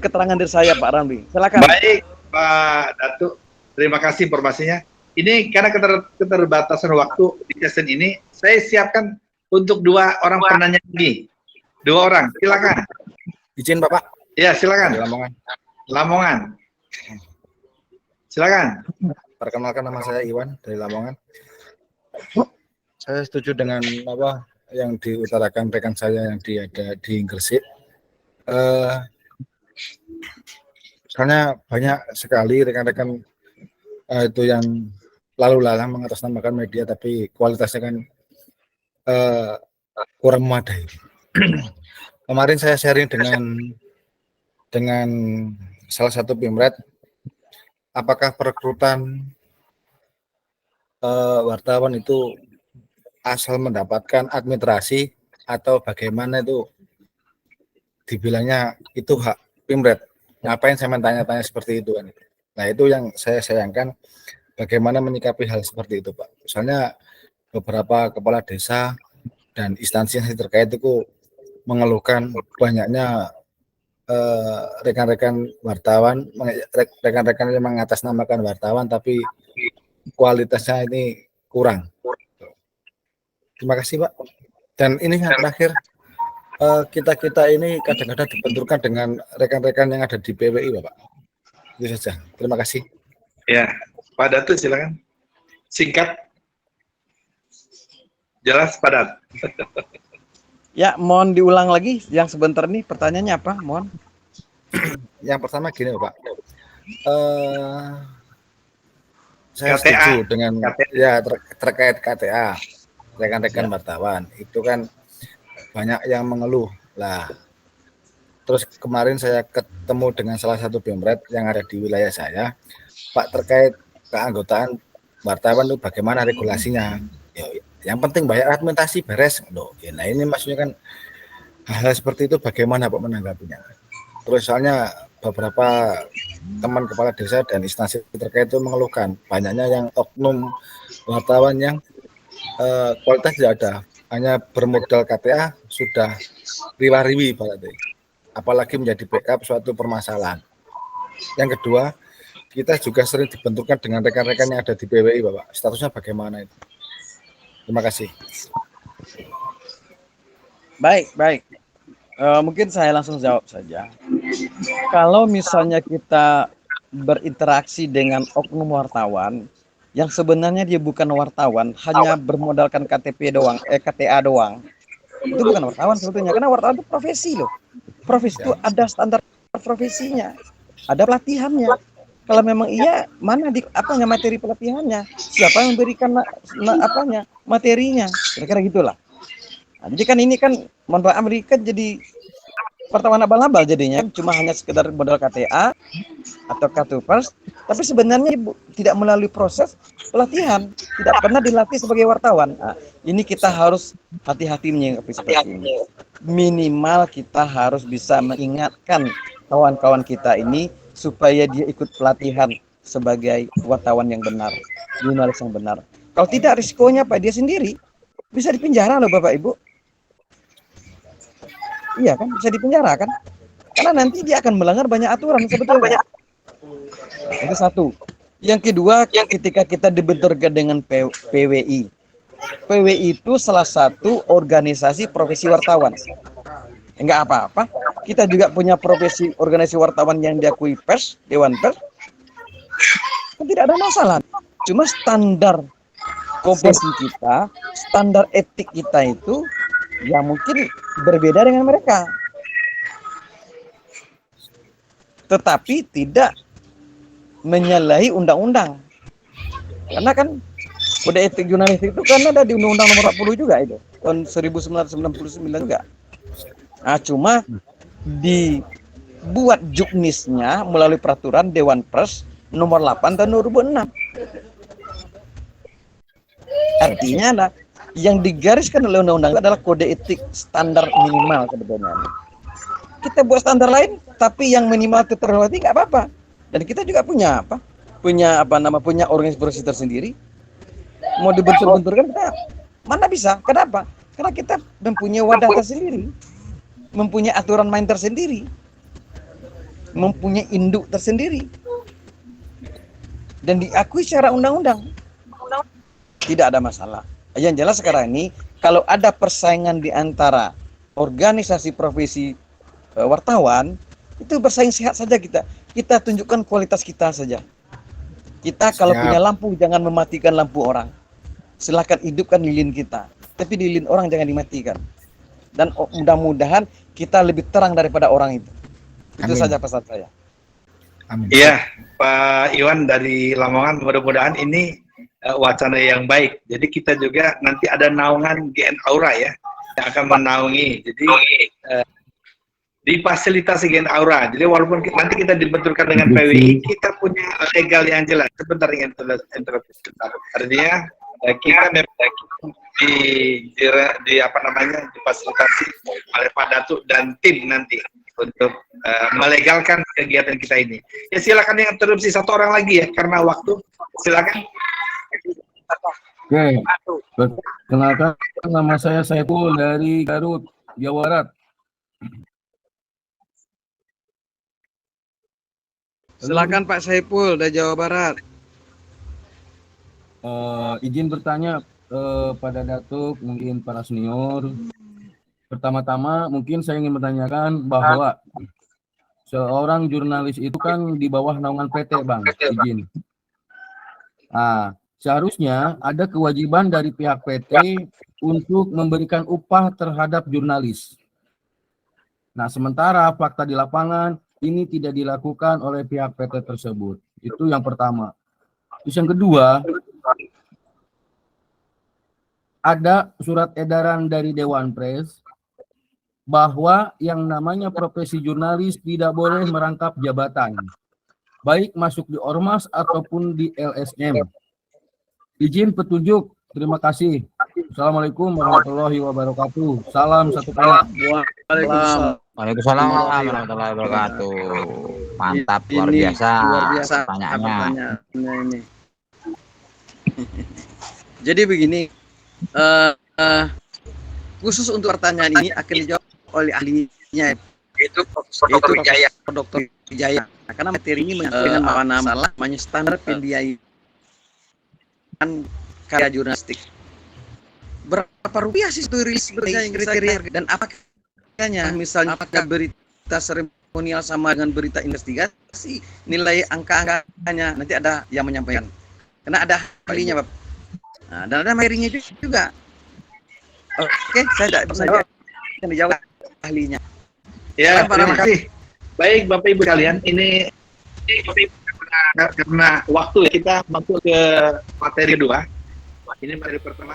keterangan dari saya Pak Ramli. Silakan. Baik Pak Datuk, terima kasih informasinya. Ini karena keterbatasan waktu di sesi ini, saya siapkan untuk 2 orang penanya lagi. 2 orang, silakan. Izin Bapak. Ya, silakan. Lamongan. Lamongan. Silakan. Perkenalkan, nama saya Iwan dari Lamongan. Saya setuju dengan apa yang diutarakan rekan saya yang ada di Gresik. Soalnya banyak sekali rekan-rekan itu yang lalu lalang mengatasnamakan media, tapi kualitasnya kan kurang memadai. Kemarin saya sharing dengan salah satu Pimret, apakah perekrutan wartawan itu asal mendapatkan administrasi atau bagaimana, itu dibilangnya itu hak Pimret. Ngapain saya tanya-tanya seperti itu kan? Nah itu yang saya sayangkan, bagaimana menyikapi hal seperti itu Pak. Misalnya beberapa kepala desa dan instansi yang terkait itu mengeluhkan banyaknya rekan-rekan wartawan, rekan-rekan yang mengatasnamakan wartawan, tapi kualitasnya ini kurang. Terima kasih Pak. Dan ini yang terakhir, kita ini kadang-kadang dibenturkan dengan rekan-rekan yang ada di PWI Bapak. Itu saja. Terima kasih. Ya, Pak Datuk silakan. Singkat. Jelas, padat. Ya, mohon diulang lagi yang sebentar nih, pertanyaannya apa? Mohon. Yang pertama gini Pak, saya setuju dengan ya terkait KTA, rekan-rekan wartawan itu kan banyak yang mengeluh lah. Terus kemarin saya ketemu dengan salah satu Pimret yang ada di wilayah saya, Pak, terkait keanggotaan wartawan itu bagaimana regulasinya? Yang penting bayar administrasi beres loh. Nah ini maksudnya kan hal seperti itu bagaimana Pak menanggapinya? Terus soalnya beberapa teman kepala desa dan instansi terkait itu mengeluhkan banyaknya yang oknum wartawan yang kualitas tidak ada, hanya bermodal KTA sudah riwa-riwi berarti. Apalagi menjadi backup suatu permasalahan. Yang kedua, kita juga sering dibenturkan dengan rekan-rekan yang ada di PWI Bapak. Statusnya bagaimana itu? Terima kasih. Baik. Mungkin saya langsung jawab saja. Kalau misalnya kita berinteraksi dengan oknum wartawan yang sebenarnya dia bukan wartawan, hanya bermodalkan KTP doang, KTA doang, itu bukan wartawan sebetulnya. Karena wartawan itu profesi loh. Profesi itu ada standar profesinya, ada pelatihannya. Kalau memang iya, mana materi pelatihannya? Siapa yang memberikan materinya? Kira-kira gitulah. Nah, jadi kan ini kan mohon maaf, Amerika jadi wartawan abal-abal jadinya, cuma hanya sekedar modal KTA atau kartu pers, tapi sebenarnya tidak melalui proses pelatihan, tidak pernah dilatih sebagai wartawan. Nah, ini kita harus hati-hati menyikapi seperti ini. Minimal kita harus bisa mengingatkan kawan-kawan kita ini supaya dia ikut pelatihan sebagai wartawan yang benar, jurnalis yang benar. Kalau tidak, risikonya Pak, dia sendiri bisa dipenjara loh Bapak Ibu. Iya kan, bisa dipenjara kan? Karena nanti dia akan melanggar banyak aturan sebetulnya. Itu satu. Yang kedua, ketika kita dibenturkan dengan PWI. PWI itu salah satu organisasi profesi wartawan. Enggak apa-apa. Kita juga punya profesi organisasi wartawan yang diakui pers, Dewan Pers. Tidak ada masalah. Cuma standar profesi kita, standar etik kita itu ya mungkin berbeda dengan mereka. Tetapi tidak menyalahi undang-undang. Karena kan kode etik jurnalistik itu kan ada di Undang-Undang Nomor 40 juga itu, tahun 1999 juga. Nah, cuma dibuat juknisnya melalui peraturan Dewan Pers nomor 8 tahun 2006. Artinya yang digariskan oleh undang-undang adalah kode etik standar minimal sebetulnya. kita buat standar lain, tapi yang minimal itu terhormati nggak apa-apa. Dan kita juga punya punya organisasi tersendiri. Mau dibentur-benturkan, mana bisa? Kenapa? Karena kita mempunyai wadah tersendiri, mempunyai aturan main tersendiri, mempunyai induk tersendiri, dan diakui secara undang-undang. Tidak ada masalah. Yang jelas sekarang ini, kalau ada persaingan di antara organisasi profesi wartawan, itu bersaing sehat saja kita. Kita tunjukkan kualitas kita saja. Kita kalau punya lampu, jangan mematikan lampu orang. Silakan hidupkan lilin kita. Tapi lilin orang jangan dimatikan. Dan mudah-mudahan kita lebih terang daripada orang itu. Itu saja pesan saya. Iya, Pak Iwan dari Lamongan, mudah-mudahan ini wacana yang baik. Jadi kita juga nanti ada naungan GN Aura ya, yang akan menaungi. Jadi difasilitasi GN Aura. Jadi walaupun nanti kita dibenturkan dengan PWI, kita punya legal yang jelas. Sebentar ingin interupsi. Artinya kita memang difasilitasi oleh Pak Datuk dan tim nanti untuk melegalkan kegiatan kita ini. Ya silakan yang interupsi satu orang lagi ya, karena waktu. Silakan. Oke, perkenalkan nama saya Saiful dari Garut, Jawa Barat. Silakan Pak Saiful dari Jawa Barat. Izin bertanya pada Datuk, mungkin para senior. Pertama-tama mungkin saya ingin menanyakan bahwa seorang jurnalis itu kan di bawah naungan PT, Bang. Izin. Seharusnya ada kewajiban dari pihak PT untuk memberikan upah terhadap jurnalis. Nah, sementara fakta di lapangan ini tidak dilakukan oleh pihak PT tersebut. Itu yang pertama. Terus yang kedua, ada surat edaran dari Dewan Pers bahwa yang namanya profesi jurnalis tidak boleh merangkap jabatan, baik masuk di Ormas ataupun di LSM. Izin petunjuk. Terima kasih. Assalamualaikum warahmatullahi wabarakatuh. Salam satu kala. Waalaikumsalam warahmatullahi wabarakatuh. Mantap, luar biasa pertanyaannya. Ini. Jadi begini, khusus untuk pertanyaan ini akan dijawab oleh ahlinya, yaitu Dr. Wijaya. Karena materi ini dengan masalah standar pembiayaan karya jurnalistik. Berapa rupiah sih itu rilis kriteria dan apa kayaknya? Misalnya berita seremonial sama dengan berita investigasi, nilai angka-angkanya nanti ada yang menyampaikan. Karena ada ahlinya, Bapak. Nah, dan ada materinya juga. Oke, saya tidak bisa jawab. Yang dijawab ahlinya. Ya, terima kasih. Baik, Bapak Ibu sekalian, ini karena waktu ya, kita masuk ke materi kedua. Ini materi pertama.